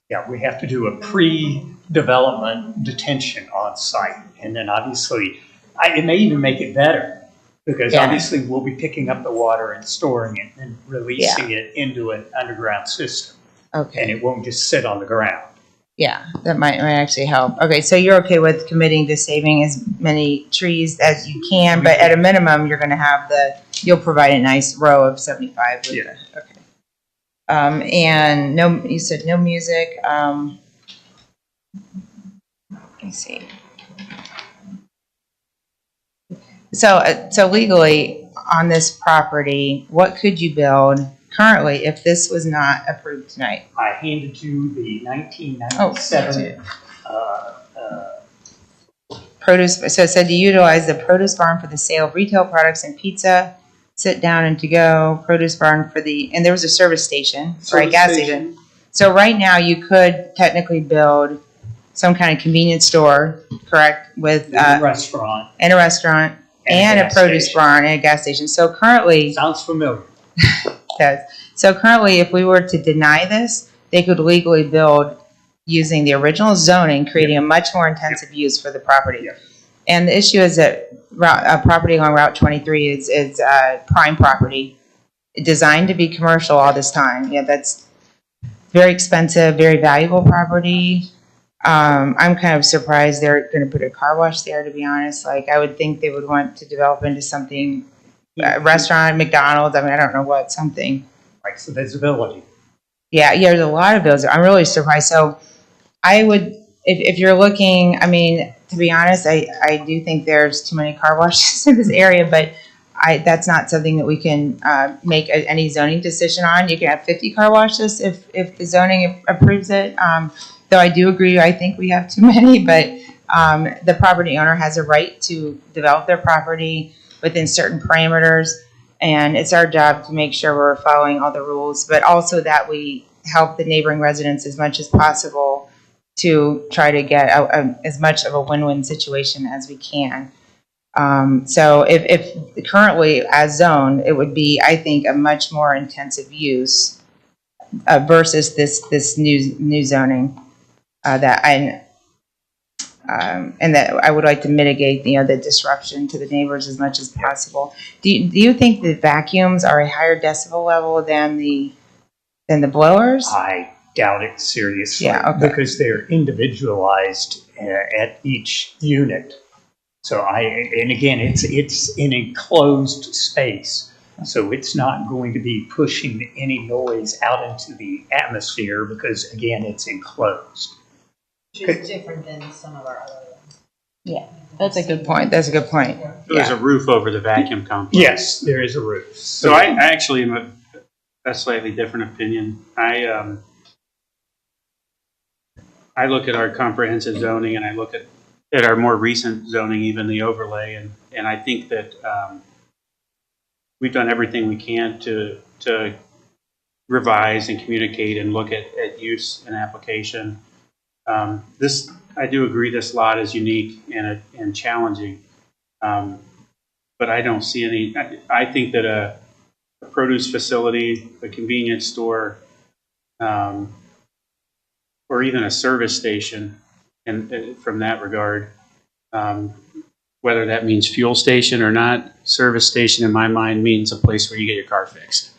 Yeah, we have to do a pre-development detention on site, and then obviously, it may even make it better. Because Yeah. obviously we'll be picking up the water and storing it and releasing it into an underground system. And Okay, it won't just sit on the ground. yeah, that might actually help. Okay, so you're okay with committing to saving as many trees as you can, but at a minimum, you're gonna have you'll provide a nice row of 75 with Yeah. the, okay. And no, you said no music, let me see. So legally, on this property, what could you build currently if this was not approved tonight? I handed you the 1997 Produce, so it said to utilize the produce barn for the sale of retail products and pizza, sit down and to go, produce barn for and there was a service station, right, gas station. So right now, you could technically build some kind of convenience store, correct, with, restaurant. and a restaurant, and a gas produce station. barn and a gas station. So currently, Sounds familiar. does. So currently, if we were to deny this, they could legally build using the original zoning, creating a much more intensive use for the property. Yep. And the issue is that property along Route 23 is prime property, designed to be commercial all this time. Yeah, that's very expensive, very valuable property. I'm kind of surprised they're going to put a car wash there, to be honest. Like, I would think they would want to develop into something, restaurant, McDonald's, I mean, I don't know what, something. Like the visibility. Yeah, there's a lot of those. I'm really surprised. So I would, if you're looking, I mean, to be honest, I do think there's too many car washes in this area, but that's not something that we can make any zoning decision on. You can have 50 car washes if the zoning approves it. Though I do agree, I think we have too many, but the property owner has a right to develop their property within certain parameters. And it's our job to make sure we're following all the rules, but also that we help the neighboring residents as much as possible to try to get as much of a win-win situation as we can. So if currently as zoned, it would be, I think, a much more intensive use versus this new zoning and that I would like to mitigate, the disruption to the neighbors as much as possible. Do you think the vacuums are a higher decibel level than the blowers? I doubt it seriously. Yeah, okay. Because they're individualized at each unit. So and again, it's an enclosed space. So it's not going to be pushing any noise out into the atmosphere because, again, it's enclosed. Which is different than some of our other ones. Yeah, that's a good point. That's a good point. There's a roof over the vacuum complex. Yes, there is a roof. So I actually am a slightly different opinion. I look at our comprehensive zoning and I look at our more recent zoning, even the overlay, and I think that we've done everything we can to revise and communicate and look at use and application. I do agree this lot is unique and challenging, but I don't see any. I think that a produce facility, a convenience store, or even a service station, and from that regard, whether that means fuel station or not, service station in my mind means a place where you get your car fixed.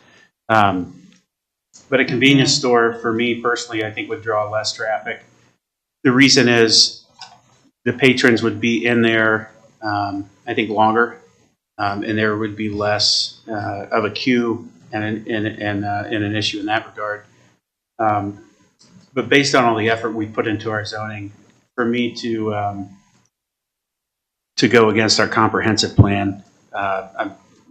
But a convenience store, for me personally, I think would draw less traffic. The reason is the patrons would be in there, I think, longer, and there would be less of a queue and an issue in that regard. But based on all the effort we put into our zoning, for me to go against our comprehensive plan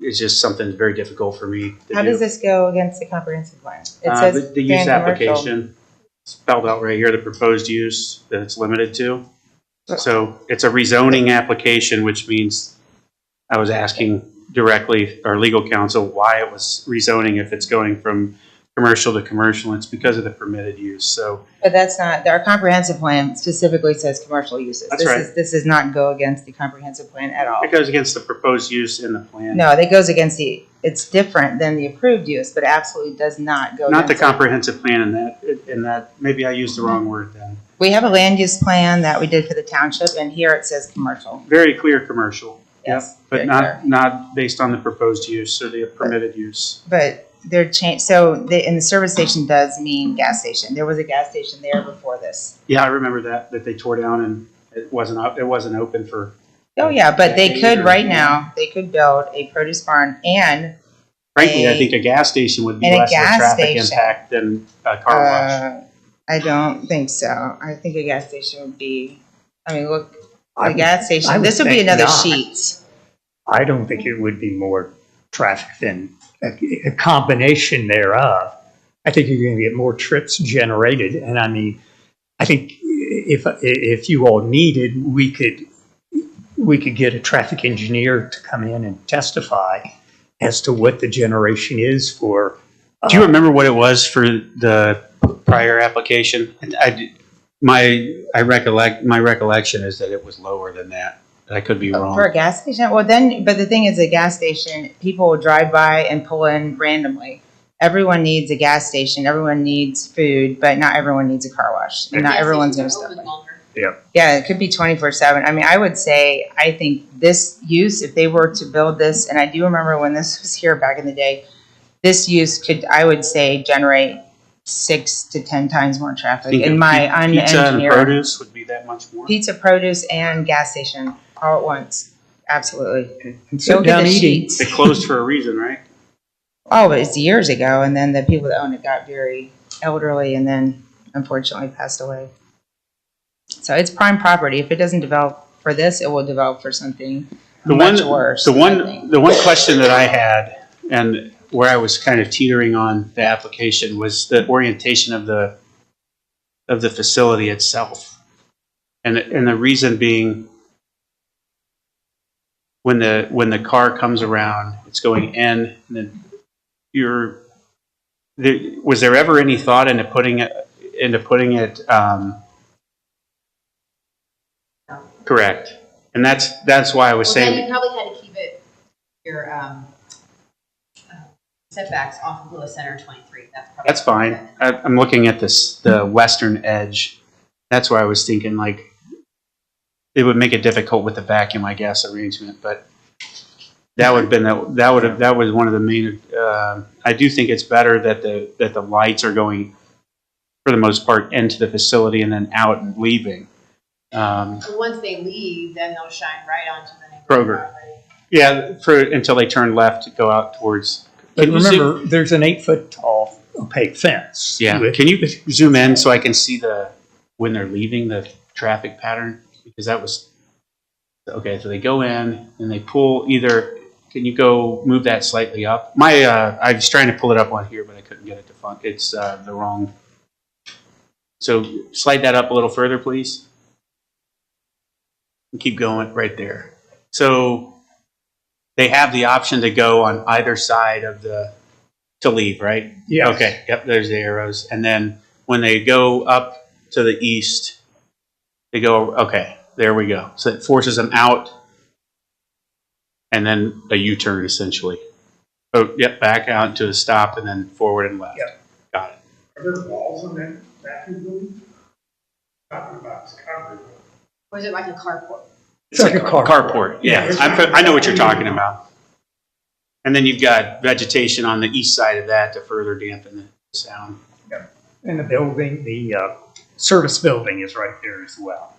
is just something that's very difficult for me to How do. does this go against the comprehensive plan? It says the use ban commercial. application spelled out right here, the proposed use that it's limited to. So it's a rezoning application, which means I was asking directly our legal counsel why it was rezoning if it's going from commercial to commercial. It's because of the permitted use. So, But that's not, our comprehensive plan specifically says commercial uses. That's right. This does not go against the comprehensive plan at all. it goes against the proposed use in the plan. No, that goes against it's different than the approved use, but absolutely does not go Not the against it. comprehensive plan in that, maybe I used the wrong word then. We have a land use plan that we did for the township, and here it says commercial. Very clear commercial. Yes. But very not, clear. not based on the proposed use or the permitted use. But they're changed, so and the service station does mean gas station. There was a gas station there before this. Yeah, I remember that they tore down and it wasn't open for. Oh, yeah, but they decades could, or- right now, they could build a produce barn and Frankly, I a- think a gas station would be and a less of a gas traffic station. impact than a car wash. I don't think so. I think a gas station would be, I mean, look, I the would- gas I station, would this would be think another not. Sheetz. I don't think it would be more traffic than a combination thereof. I think you're going to get more trips generated. And I mean, I think if you all needed, we could get a traffic engineer to come in and testify as to what the generation is for. Do you remember what it was for the prior application? My recollection is that it was lower than that. I could be wrong. For a gas station? Well, then, but the thing is, a gas station, people will drive by and pull in randomly. Everyone needs a gas station. Everyone needs food, but not everyone needs a car wash. And not Gas everyone's going to stations stop are by. open longer. Yeah, it could be 24/7. I mean, I would say, I think this use, if they were to build this, and I do remember when this was here back in the day, this use could, I would say, generate 6 to 10 times more traffic Think in of my Pizza and unengineered. produce would be that much more. Pizza, produce, and gas station all at once. Absolutely. And Go sit get down the eating. sheets. It closed for a reason, right? Oh, but it's years ago, and then the people that owned it got very elderly, and then unfortunately passed away. So it's prime property. If it doesn't develop for this, it will develop for something much worse. The I think. one question that I had, and where I was kind of teetering on the application, was the orientation of the facility itself, and the reason being, when the car comes around, it's going in, and then was there ever any thought into putting it correct? And that's why I was Well, then saying. you probably had to keep it, your setbacks off of Lewis Center 23. That's fine. I'm looking at the western edge. That's where I was thinking, like, it would make it difficult with the vacuum, I guess, arrangement. But that would have been that was one of the main. I do think it's better that the lights are going, for the most part, into the facility and then out and leaving. So once they leave, then they'll shine right onto the neighborhood Kroger. property. Yeah, until they turn left to go out towards. But Can you zoom- remember, there's an 8-foot tall opaque fence. Yeah. with- Can you zoom in so I can see when they're leaving, the traffic pattern? Because that was okay. So they go in and they pull either. Can you go move that slightly up? I was trying to pull it up on here, but I couldn't get it to fun. It's the wrong. So slide that up a little further, please. And keep going right there. So they have the option to go on either side of to leave, right? Yes. Okay. Yep. There's the arrows. And then when they go up to the east, they go, okay, there we go. So it forces them out and then a U-turn essentially. Oh, yep. Back out to a stop and then forward and left. Yep. Got it. Are there walls on that vacuum building? Talking about this covered. Or is it like a carport? It's like a carport. Yeah. I know what you're talking about. And then you've got vegetation on the east side of that to further dampen the sound. And the building, the service building is right there as well.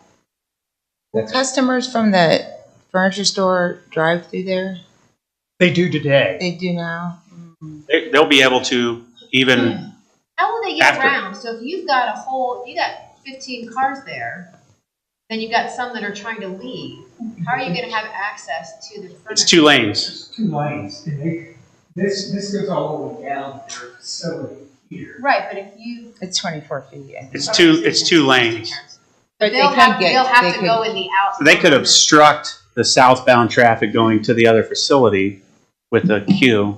Will customers from the furniture store drive through there? They do today. They do now. They'll be able to even. How will they get After. around? So if you've got 15 cars there, then you've got some that are trying to leave. How are you going to have access to the furniture? It's 2 lanes. There's 2 lanes, and this goes all the way down to their facility here. Right, but if you, It's 24 feet. I think. It's two lanes. But they'll they have, could get. they'll have they to could- go in the outside. They could obstruct the southbound traffic going to the other facility with the queue.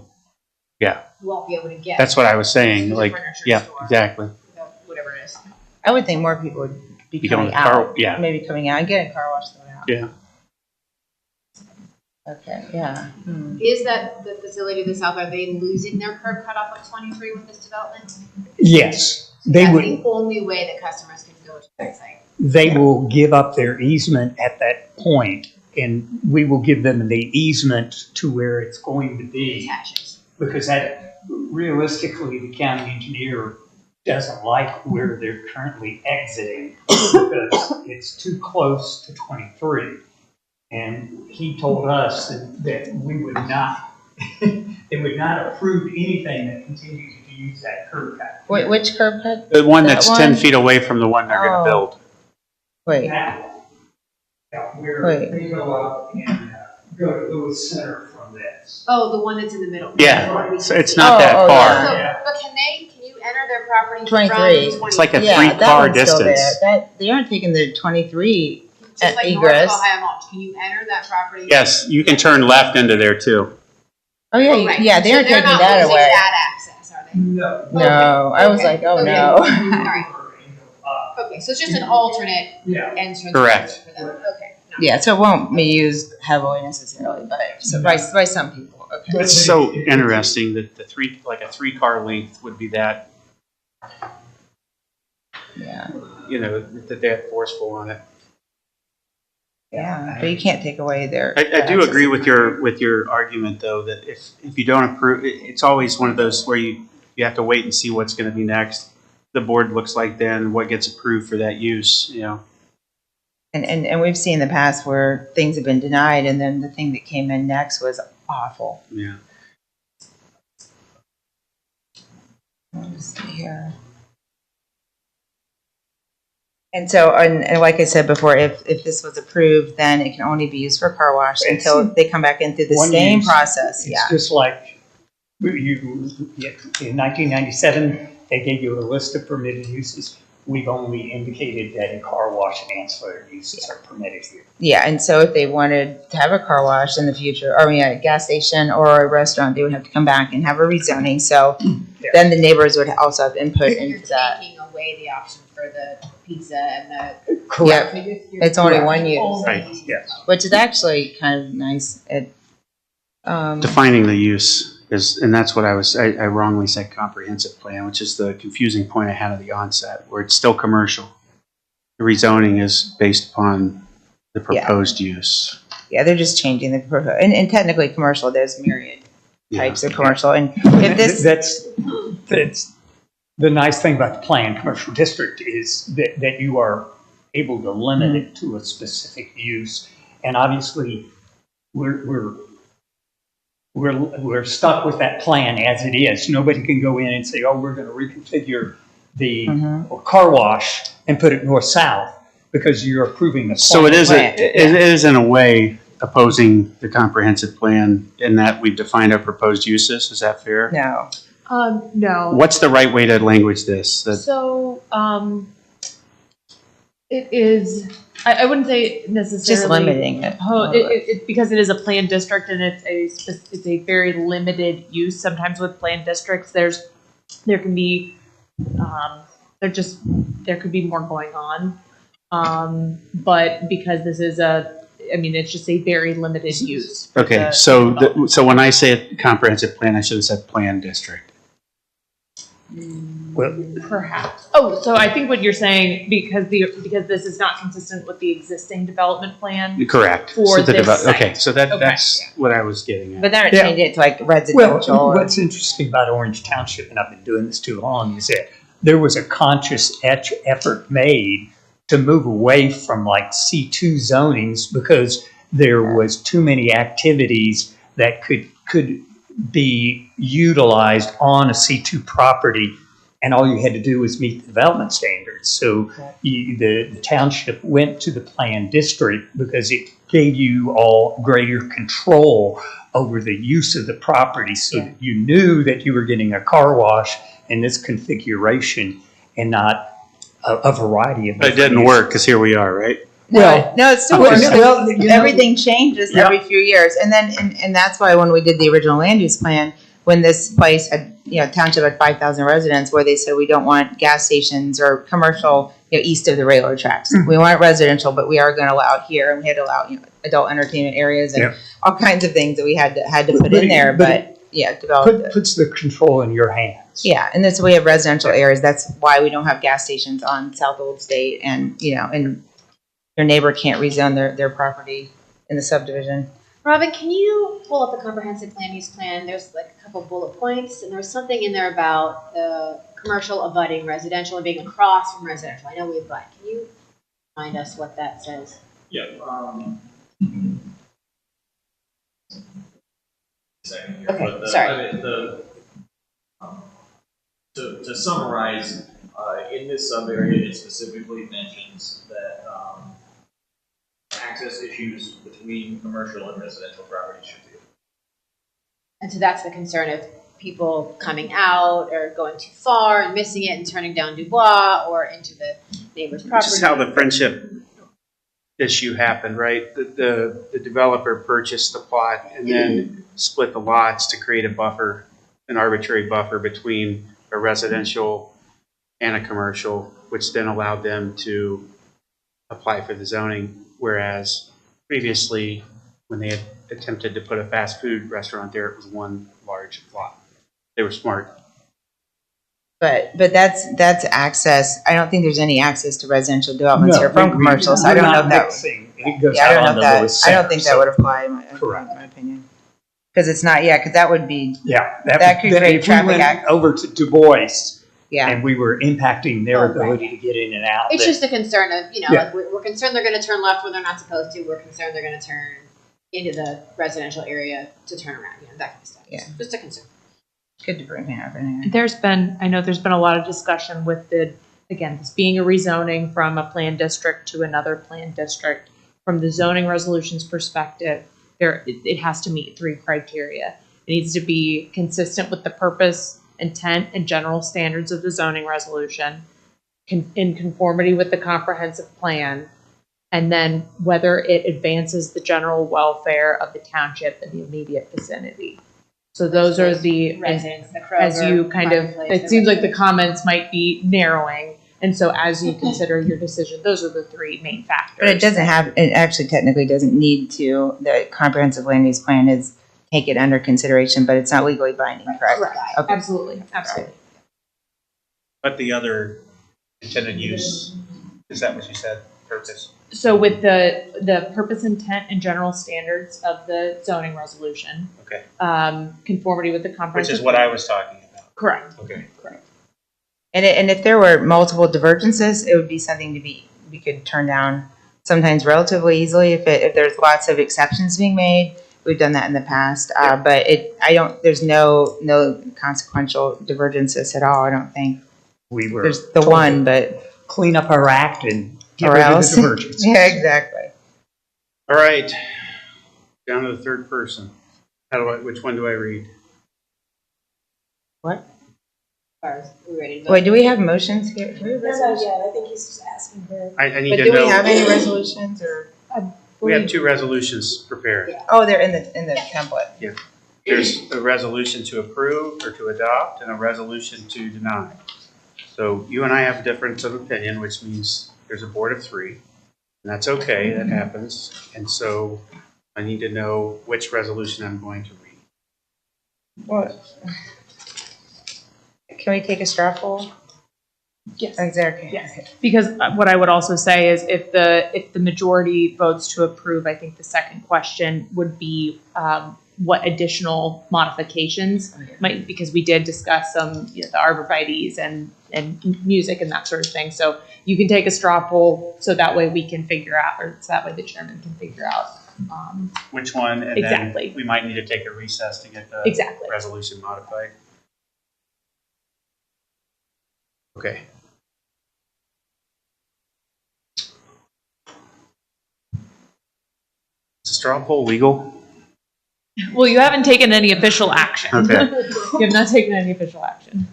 Yeah, You won't be able to get. that's what I was saying. to the Like, furniture yeah, store, exactly. Whatever it is. I would think more people would be You go in coming the car- out. yeah. Maybe coming out and getting a car wash going out. Yeah. Okay, yeah. Is that the facility to the south, are they losing their curb cut off of 23 with this development? Yes, they That's would. the only way that customers can go to that site. They will give up their easement at that point and we will give them the easement to where it's going to be. Attaches. Because that, realistically, the county engineer doesn't like where they're currently exiting because it's too close to 23. And he told us that we would not, they would not approve anything that continues to use that curb cut. Wait, which curb cut? The one That that's one? 10 feet away from the one they're Oh. gonna build. Wait, That one. Yeah, where Wait. they go up and go to Lewis Center from this. Oh, the one that's in the middle. Yeah, so it's not Oh, that oh, far. So, Yeah. but can you enter their property 23. from It's like a yeah, that 3-car one's still there. distance. That, they aren't taking the 23 just at like north of egress. Ohio Mulch, can you enter that property? Yes, you can turn left into there too. Oh, yeah, Oh, right. yeah, they So aren't taking not that losing away. that access, are they? No. No, I was Okay. like, oh, Okay. no. All right. Okay, so it's just an alternate Yeah. entrance. Correct. For them. Okay. No. Yeah, so it won't be used heavily necessarily, but so by some people, okay. It's so interesting that a 3-car length would be that, Yeah, that they're forceful on it. yeah, but you can't take away their. I do agree with your argument though, that if you don't approve, it's always one of those where you have to wait and see what's gonna be next. The board looks like then, what gets approved for that use, And we've seen in the past where things have been denied and then the thing that came in next was awful. yeah. Let me see here. And so, and like I said before, if this was approved, then it can only be used for car wash It's until they come back in through the one same use. process, yeah. It's just like, in 1997, they gave you a list of permitted uses. We've only indicated that in car wash and ancillary uses are permitted here. Yeah, and so if they wanted to have a car wash in the future, or a gas station or a restaurant, they would have to come back and have a rezoning, so then the neighbors would also have input You're into that. taking away the option for the pizza and the. Correct. Yeah, it's only one use, Right. Yes. which is actually kind of nice. Defining the use is, and that's what I wrongly said comprehensive plan, which is the confusing point I had at the onset, where it's still commercial. The rezoning is based upon the proposed use. Yeah, they're just changing the, and technically commercial, there's myriad Yeah. types of commercial, and if this, That's the nice thing about the planned commercial district is that you are able to limit it to a specific use. And obviously, we're stuck with that plan as it is. Nobody can go in and say, oh, we're going to reconfigure the car wash and put it north-south because you're approving the plan. So it is in a way opposing the comprehensive plan in that we've defined our proposed uses. Is that fair? no. No. What's the right way to language this? So, it is, I wouldn't say necessarily. Just limiting it. Because it is a planned district and it's a very limited use. Sometimes with planned districts, there can be, there could be more going on. But because this is it's just a very limited use. for Okay, the so development. so when I say a comprehensive plan, I should have said planned district. Well, Perhaps. Oh, so I think what you're saying, because this is not consistent with the existing development plan. Correct. For So the this site. okay, so Okay, that's what I was getting at. But they're Yeah. changing it to like residential. well, or- what's interesting about Orange Township, and I've been doing this too long, is that there was a conscious effort made to move away from like C2 zonings because there was too many activities that could be utilized on a C2 property, and all you had to do was meet the development standards. So the township went to the planned district because it gave you all greater control over the use of the property, so that you knew that you were getting a car wash in this configuration and not a variety of. But it didn't work because here we are, right? No, it still well, works. well, you know- Everything changes every few years, and then and that's why when we did the original land use plan, when this place had township had 5,000 residents, where they said we don't want gas stations or commercial east of the railroad tracks. We want residential, but we are going to allow it here, and we had to allow adult entertainment areas and all kinds of things that we had to put in there. But develop puts the control in your hands. Yeah, and that's we have residential areas. That's why we don't have gas stations on South Old State, and and your neighbor can't rezone their property in the subdivision. Robin, can you pull up the comprehensive land use plan? There's like a couple bullet points, and there's something in there about commercial abutting residential and being across from residential. I know we abut. Can you remind us what that says? Yeah. Second here, Okay, but sorry. To summarize, in this sub area, it specifically mentions that access issues between commercial and residential properties should be. And so that's the concern of people coming out or going too far and missing it and turning down Dubois or into the neighbor's property. This is how the friendship issue happened, right? The developer purchased the plot and then split the lots to create a buffer, an arbitrary buffer between a residential and a commercial, which then allowed them to apply for the zoning. Whereas previously, when they had attempted to put a fast food restaurant there, it was one large lot. They were smart. But that's access. I don't think there's any access to residential developments here from we- commercial, so I we're don't know not if that. mixing. It goes Yeah, I out don't know on if the that. lowest I don't center, think so- that would apply in Correct. my opinion. Because it's not. Yeah, because that would be. Yeah. That could create if we traffic went ac- over to Du Bois Yeah. and we were impacting their Oh, right. ability to get in and out. It's then- just a concern of, Yeah. like we're concerned they're going to turn left when they're not supposed to. We're concerned they're going to turn into the residential area to turn around, that kind of stuff. Yeah. Just a concern. Good to bring it up anyway. I know there's been a lot of discussion with this being a rezoning from a planned district to another planned district. From the zoning resolution's perspective, it has to meet 3 criteria. It needs to be consistent with the purpose, intent, and general standards of the zoning resolution, in conformity with the comprehensive plan, and then whether it advances the general welfare of the township and the immediate vicinity. So those are the Residents, the Kroger, as you kind of, marketplace, it seems like the comments might be narrowing. And so as you consider your decision, those are the 3 main factors. But it actually technically doesn't need to. The comprehensive land use plan is take it under consideration, but it's not legally binding, correct? Correct. Okay. Absolutely. But the other intended use, is that what you said, purpose? So with the purpose, intent, and general standards of the zoning resolution, Okay, conformity with the which comprehensive. is what I was talking about. Correct. Okay. And if there were multiple divergences, it would be something we could turn down sometimes relatively easily if there's lots of exceptions being made. We've done that in the past, but there's no consequential divergences at all. I don't think. We were There's the told one, to but clean up our act and get or rid of else. the divergence. Yeah, exactly. All right, down to the third person. Which one do I read? What? Are we ready to vote? Wait, do we have motions here? Do we have resolutions? yet. I think he's just asking her. I need But to do know. we have any resolutions or? We have 2 resolutions prepared. Oh, they're in the template. There's a resolution to approve or to adopt and a resolution to deny. So you and I have a difference of opinion, which means there's a board of 3. And that's okay, that happens. And so I need to know which resolution I'm going to read. What? Can we take a straw poll? Yes. Is that okay? Yes. Because what I would also say is if the majority votes to approve, I think the second question would be what additional modifications might, because we did discuss some, the Arborvitaes and music and that sort of thing. So you can take a straw poll so that way we can figure out, or so that way the chairman can figure out. Which one? And Exactly. then we might need to take a recess to get the Exactly. resolution modified. Okay. Is a straw poll legal? Well, you haven't taken any official action. Okay. You have not taken any official action.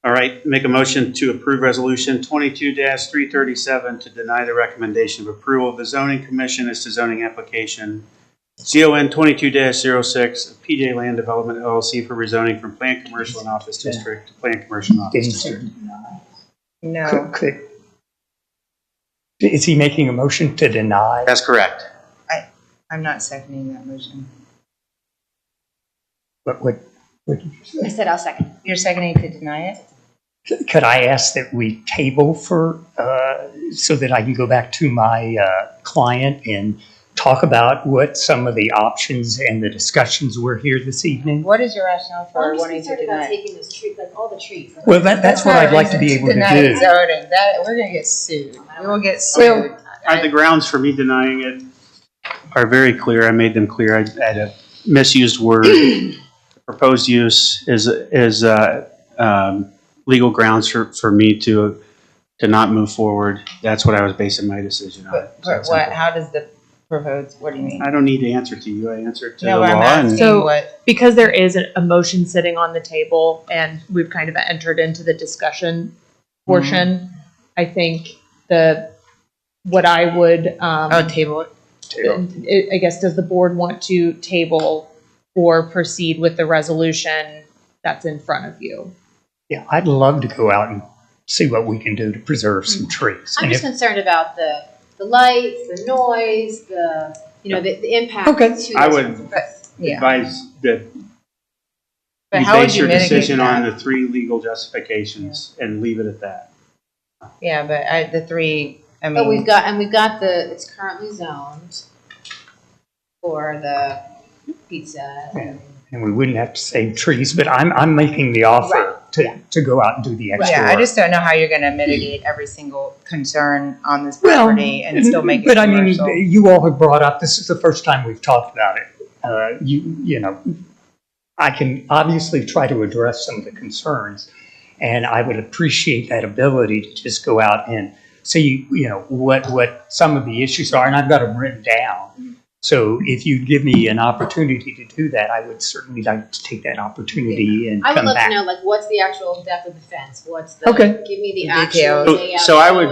All right, make a motion to approve resolution 22-337 to deny the recommendation of approval of the zoning commission as to zoning application ZON-22-06 of PJ Land Development LLC for rezoning from planned commercial and office district to planned commercial and office district. No. Is he making a motion to deny? That's correct. I'm not seconding that motion. What did you say? I said I'll second. You're seconding to deny it? Could I ask that we table so that I can go back to my client and talk about what some of the options and the discussions were here this evening. What is your rationale Well, for I'm just wanting to concerned about deny? taking those trees, like all the trees. Well, that's what not I'd a like to be reason able to deny do. zoning. That, we're gonna get sued. We will get sued. The grounds for me denying it are very clear. I made them clear. I had a misused word. Proposed use is legal grounds for me to not move forward. That's what I was basing my decision on. But what, how does the proposed, what do you mean? I don't need to answer to you. I answer to the No, law. I'm asking So- what, Because there is a motion sitting on the table and we've kind of entered into the discussion portion, I think what I would, table it. I guess, does the board want to table or proceed with the resolution that's in front of you? Yeah, I'd love to go out and see what we can do to preserve some trees. I'm And just if- concerned about the lights, the noise, the impact Okay. to I the- would Yeah. advise that But you how would base you your mitigate decision on that? the three legal justifications and leave it at that. Yeah, but the three, I But mean, we've got it's currently zoned for the pizza. Yeah. And we wouldn't have to save trees, but I'm making the offer to go out and do the extra yeah, I work. just don't know how you're gonna mitigate every single concern on this Well, property and still make it But I mean, commercial. you all have brought up, this is the first time we've talked about it. You know, I can obviously try to address some of the concerns, and I would appreciate that ability to just go out and see, you know, what some of the issues are, and I've got them written down. So if you'd give me an opportunity to do that, I would certainly like to take that opportunity and I would come love to back. know, like, what's the actual depth of the fence? What's the, Okay. give me the The actual details. layout. So I would,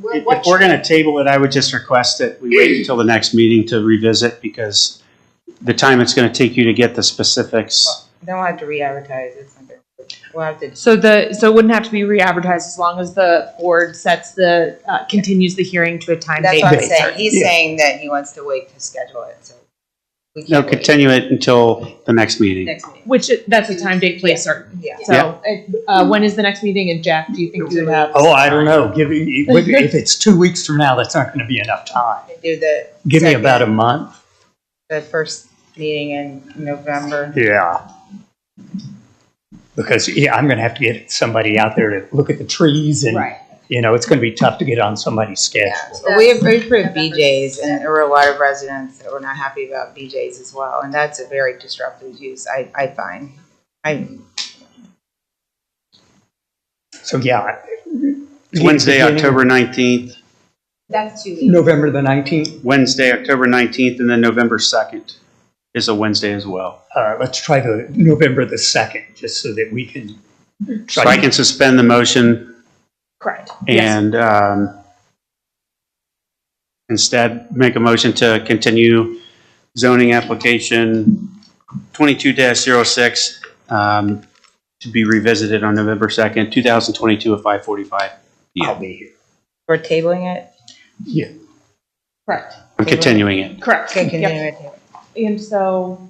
What if we're gonna table it, I would just request that we wait until the next meeting to revisit, because the time it's gonna take you to get the specifics. Then we'll have to re-advertise. It's not gonna work. We'll have to, So it wouldn't have to be re-advertised as long as the board continues the hearing to a time that's date. what I'm date saying. certain. He's Yeah. saying that he wants to wait to schedule it, so. We No, can't wait. continue it until the next meeting. Next meeting. Which, that's a time, date, place certain. Yeah. So, when is the next meeting? And Jack, do you think you would have? Oh, I don't know. If it's 2 weeks from now, that's not going to be enough time. Do the. Give me second- about a month. The first meeting in November. Yeah. Because, I'm going to have to get somebody out there to look at the trees and, Right. you know, it's going to be tough to get on somebody's schedule. But we approved November BJ's, and 6th. there were a lot of residents that were not happy about BJ's as well, and that's a very disruptive use, I find. So, yeah. It's Wednesday, Beginning- October 19th, That's 2 weeks. November the 19th. Wednesday, October 19th, and then November 2nd is a Wednesday as well. Let's try the November the 2nd, just so that we can. So I can suspend the motion Correct. Yes. and instead make a motion to continue zoning application 22-06 to be revisited on November 2nd, 2022 at 5:45 I'll p.m. be here. We're tabling it? Yeah. Correct. I'm continuing it. Correct. Okay, continue Yep. it. And so,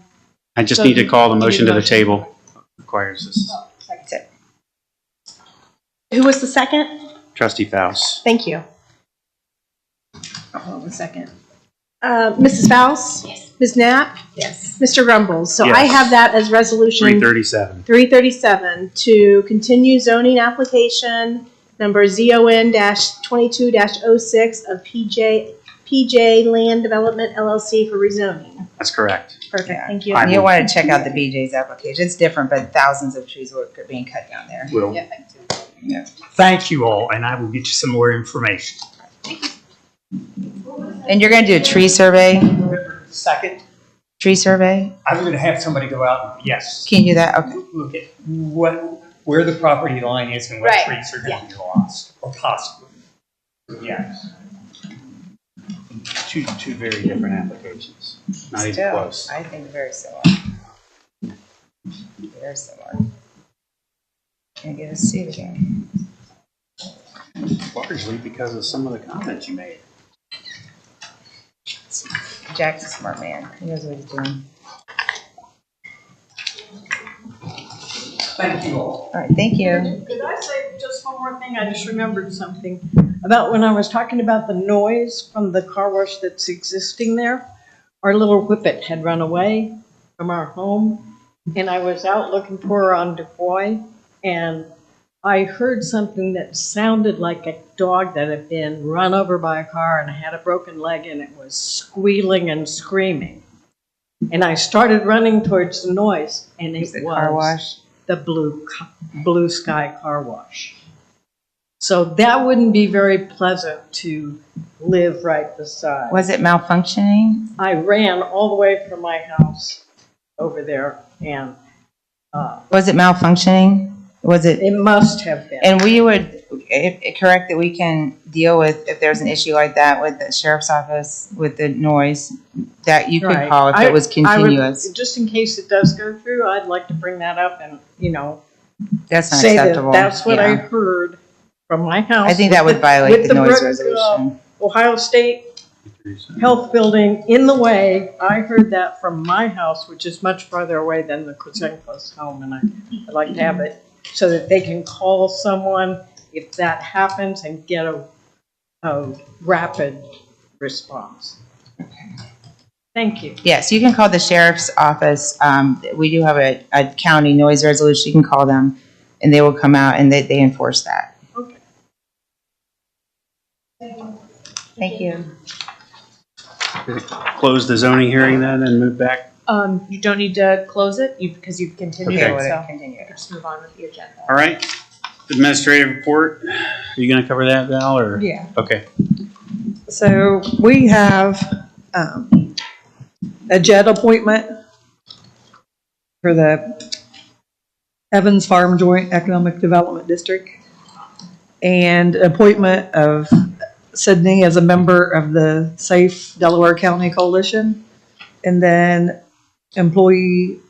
I just So need to call the you need motion a to the motion. table. Requires this. Who was the second? Trustee Faust. Thank you. Hold on a second. Mrs. Faust? Yes. Ms. Knapp? Yes. Mr. Grumbles? So I Yes. have that as resolution 337. 337 to continue zoning application number ZON-22-06 of PJ Land Development LLC for rezoning. That's correct. Perfect, thank you. I- You'll want to check out the BJ's application. It's different, but thousands of trees were being cut down there. Well, Yeah, I do. thank you all, and I will get you some more information. And you're gonna do a tree survey? November 2nd, Tree survey? I'm going to have somebody go out and, yes, Can you do that? Okay. look at where the property line is and what Right, trees are going to be lost, or possibly. Yes. Two very different applications. Not even Still, close. I think very similar. Very similar. Can you get a seat again? Largely because of some of the comments you made. Jack's a smart man. He knows what he's doing. Thank you all. All right, thank you. Could I say just one more thing? I just remembered something. about when I was talking about the noise from the car wash that's existing there. Our little whippet had run away from our home, and I was out looking for her on DuPois, and I heard something that sounded like a dog that had been run over by a car and had a broken leg, and it was squealing and screaming. And I started running towards the noise, and it was car wash. the Blue Sky Car Wash. So that wouldn't be very pleasant to live right beside. Was it malfunctioning? I ran all the way from my house over there, and Was it malfunctioning? Was it? it must have been. And we would, correct that we can deal with, if there's an issue like that with the sheriff's office, with the noise, that you could Right. call if it was I would- continuous. just in case it does go through, I'd like to bring that up and, That's not say that acceptable. that's what I Yeah. heard from my house. I think that would violate with the noise Brook, resolution. Ohio State Health Building in the way. I heard that from my house, which is much farther away than the Krasenko's home, and I'd like to have it so that they can call someone if that happens and get a rapid response. Thank you. Yes, you can call the sheriff's office. We do have a county noise resolution. You can call them and they will come out and they enforce that. Okay. Thank you. Close the zoning hearing then and move back. You don't need to close it, because you've continued Okay. it, so Continue. we can just move on with the agenda. All right. Administrative report. Are you going to cover that, Val, or? Yeah. Okay. So we have a JED appointment for the Evans Farm Joint Economic Development District, and appointment of Sydney as a member of the Safe Delaware County Coalition, and then employee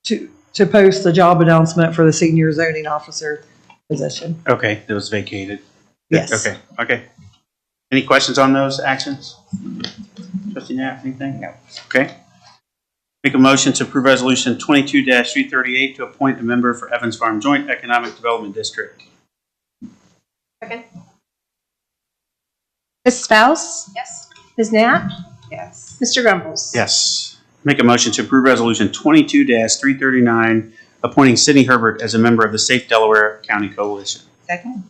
to post the job announcement for the senior zoning officer position. Okay, it was vacated. Yes. Okay. Any questions on those actions? Trustee Knapp, anything? No. Okay. Make a motion to approve resolution 22-338 to appoint a member for Evans Farm Joint Economic Development District. Second? Mrs. Faust? Yes. Ms. Knapp? Yes. Mr. Grumbles? Yes. Make a motion to approve resolution 22-339 appointing Sydney Herbert as a member of the Safe Delaware County Coalition. Second?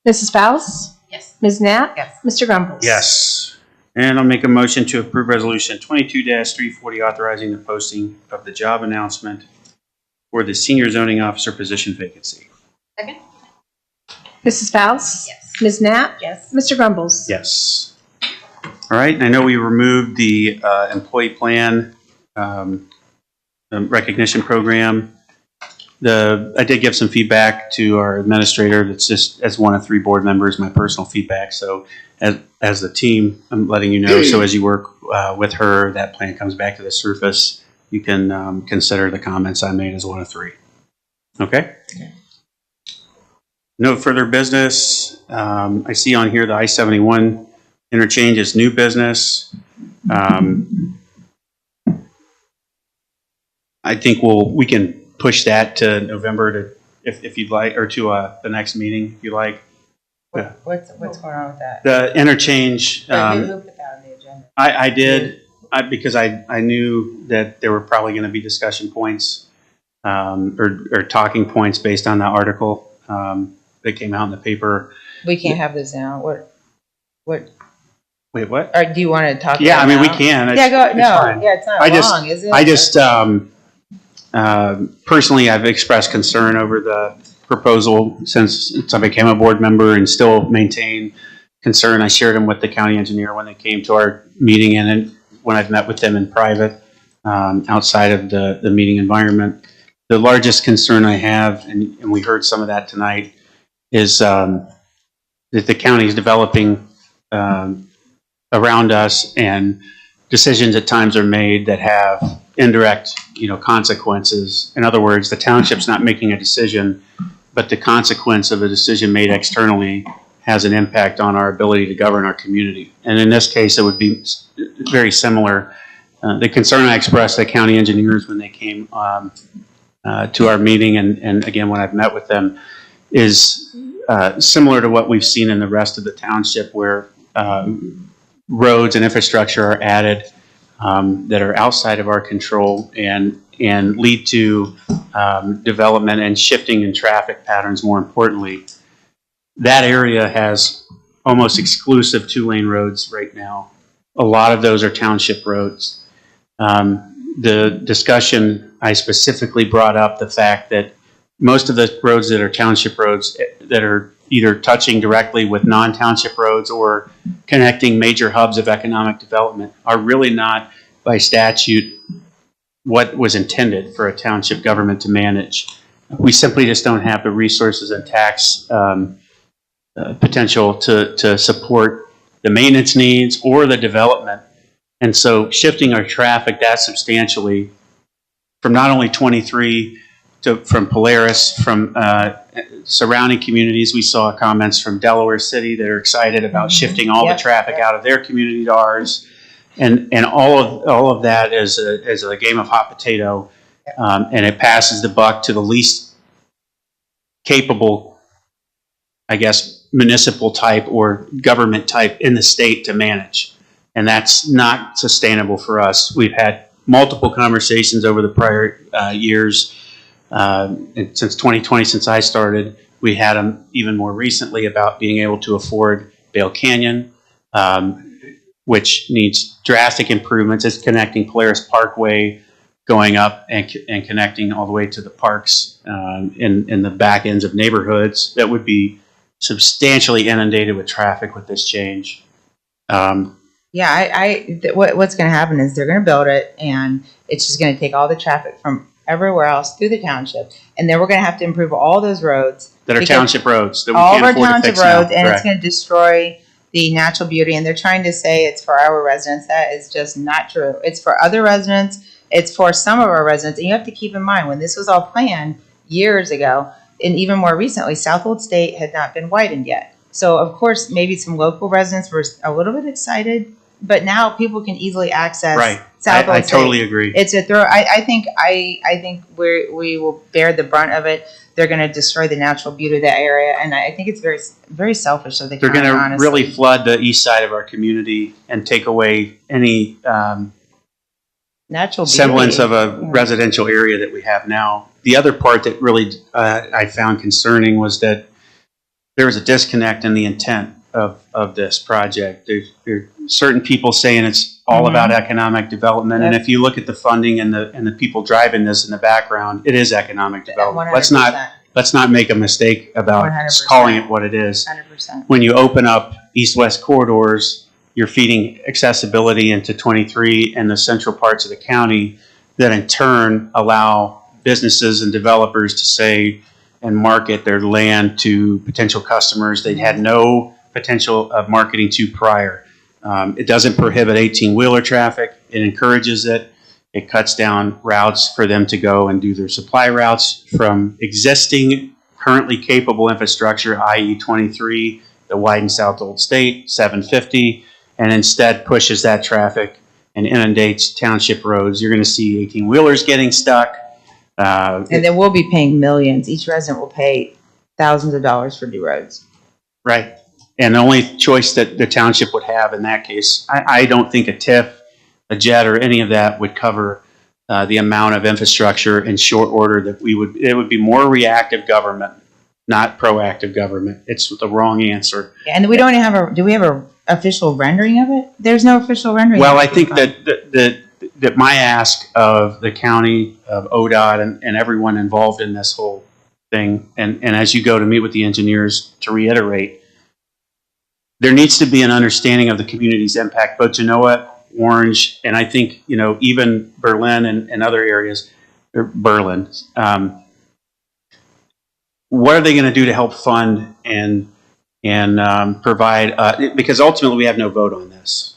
Mrs. Faust? Yes. Ms. Knapp? Yes. Mr. Grumbles? Yes. And I'll make a motion to approve resolution 22-340 authorizing the posting of the job announcement for the senior zoning officer position vacancy. Second? Mrs. Faust? Yes. Ms. Knapp? Yes. Mr. Grumbles? Yes. All right, and I know we removed the employee plan recognition program. I did give some feedback to our administrator. That's just as one of 3 board members, my personal feedback. So as the team, I'm letting you know. So as you work with her, that plan comes back to the surface. You can consider the comments I made as one of 3. Okay? No further business. I see on here the I-71 interchange is new business. I think we can push that to November to, if you'd like, or to the next meeting if you like. What's going on with that? The interchange. Who put that on the agenda? I did because I knew that there were probably going to be discussion points or talking points based on the article that came out in the paper. We can't have this now. What? Wait, what? Or do you want to talk? Yeah, about I mean, we now? can. Yeah, go. It's No, fine. yeah, it's not long, is it? I just personally, I've expressed concern over the proposal since I became a board member, and still maintain concern. I shared them with the county engineer when they came to our meeting, and then when I've met with them in private outside of the meeting environment. The largest concern I have, and we heard some of that tonight, is that the county is developing around us, and decisions at times are made that have indirect, consequences. In other words, the township's not making a decision, but the consequence of a decision made externally has an impact on our ability to govern our community. And in this case, it would be very similar. The concern I expressed to the county engineers when they came to our meeting, and again when I've met with them, is similar to what we've seen in the rest of the township, where roads and infrastructure are added that are outside of our control and lead to development and shifting in traffic patterns. More importantly, that area has almost exclusive 2-lane roads right now. A lot of those are township roads. The discussion, I specifically brought up the fact that most of the roads that are township roads that are either touching directly with non-township roads or connecting major hubs of economic development are really not by statute what was intended for a township government to manage. We simply just don't have the resources and tax potential to support the maintenance needs or the development. And so shifting our traffic that substantially from not only 23 from Polaris, from surrounding communities. We saw comments from Delaware City that are excited about shifting all the traffic out of their community to ours. And all of that is a game of hot potato, and it passes the buck to the least capable, I guess, municipal type or government type in the state to manage. And that's not sustainable for us. We've had multiple conversations over the prior years, and since 2020, since I started. We had them even more recently about being able to afford Bale Canyon, which needs drastic improvements. It's connecting Polaris Parkway going up and connecting all the way to the parks in the back ends of neighborhoods that would be substantially inundated with traffic with this change. What's going to happen is they're going to build it, and it's just going to take all the traffic from everywhere else through the township, and then we're going to have to improve all those roads that are township roads that we all can't of our afford township to fix now. roads, and Correct. it's going to destroy the natural beauty. And they're trying to say it's for our residents. That is just not true. It's for other residents. It's for some of our residents, and you have to keep in mind when this was all planned years ago, and even more recently, Southwold State had not been widened yet. So of course, maybe some local residents were a little bit excited, but now people can easily access. Right. Southwold I State. totally agree. It's a throw. I think we will bear the brunt of it. They're going to destroy the natural beauty of that area, and I think it's very, very selfish of the They're county. going to honestly. really flood the east side of our community and take away any natural beauty. semblance of a residential area that we have now. The other part that really I found concerning was that there was a disconnect in the intent of this project. There are certain people saying it's all about economic development, and if you look at the funding and the people driving this in the background, it is economic development. 100%. Let's not make a mistake about 100%. calling it what it is. 100%. When you open up east-west corridors, you're feeding accessibility into 23 and the central parts of the county that in turn allow businesses and developers to say and market their land to potential customers they had no potential of marketing to prior. It doesn't prohibit 18-wheeler traffic. It encourages it. It cuts down routes for them to go and do their supply routes from existing, currently capable infrastructure, i.e. 23, the widened Southwold State, 750, and instead pushes that traffic and inundates township roads. You're going to see 18-wheelers getting stuck. And then we'll be paying millions. Each resident will pay thousands of dollars for new roads. Right. And the only choice that the township would have in that case, I don't think a TIF, a JET, or any of that would cover the amount of infrastructure in short order that it would be more reactive government, not proactive government. It's the wrong answer. Yeah, and we don't have do we have a official rendering of it? There's no official rendering. Well, I think that my ask of the county, of ODOT, and everyone involved in this whole thing, and as you go to meet with the engineers, to reiterate, there needs to be an understanding of the community's impact, both Genoa, Orange, and I think, even Berlin and other areas, or Berlin. What are they going to do to help fund and provide, because ultimately we have no vote on this.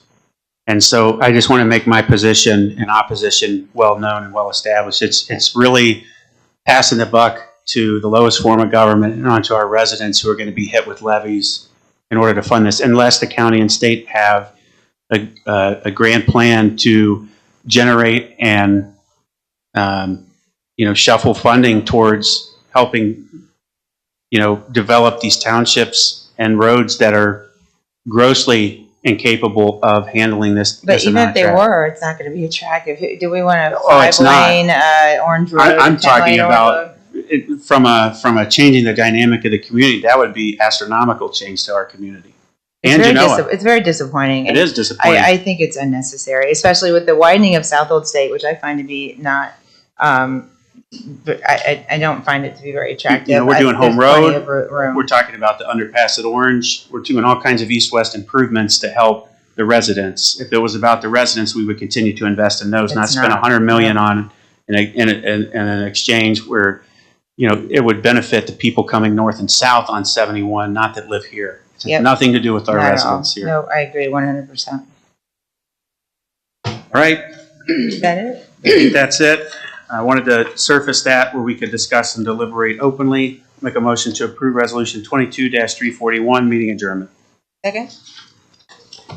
And so I just want to make my position in opposition well known and well established. It's really passing the buck to the lowest form of government and onto our residents who are going to be hit with levies in order to fund this, unless the county and state have a grand plan to generate and shuffle funding towards helping develop these townships and roads that are grossly incapable of handling this. But this even amount if they of traffic. were, it's not gonna be attractive. Do we want a Oh, it's not. 5-lane, Orange Road? I'm a 10-lane talking Orange about Road? from a changing the dynamic of the community. That would be astronomical change to our community. And Genoa. It's very disappointing. It is disappointing. I think it's unnecessary, especially with the widening of South Old State, which I find to be not, but I don't find it to be very attractive. We're doing Home There's plenty Road. of room. We're talking about the underpass at Orange. We're doing all kinds of east-west improvements to help the residents. If it was about the residents, we would continue to invest in those, not It's spend not. $100 million on an exchange where, it would benefit the people coming north and south on 71, not that live here. It has Yep. nothing to do with our Not at all. residents here. No, I agree 100%. All right, Is that it? I think that's it. I wanted to surface that where we could discuss and deliberate openly. Make a motion to approve Resolution 22-341, meeting adjournment. Second?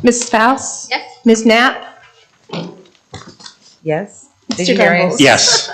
Mrs. Faust? Yes. Ms. Knapp? Yes. Did Mr. you hear me? Campbell? Yes.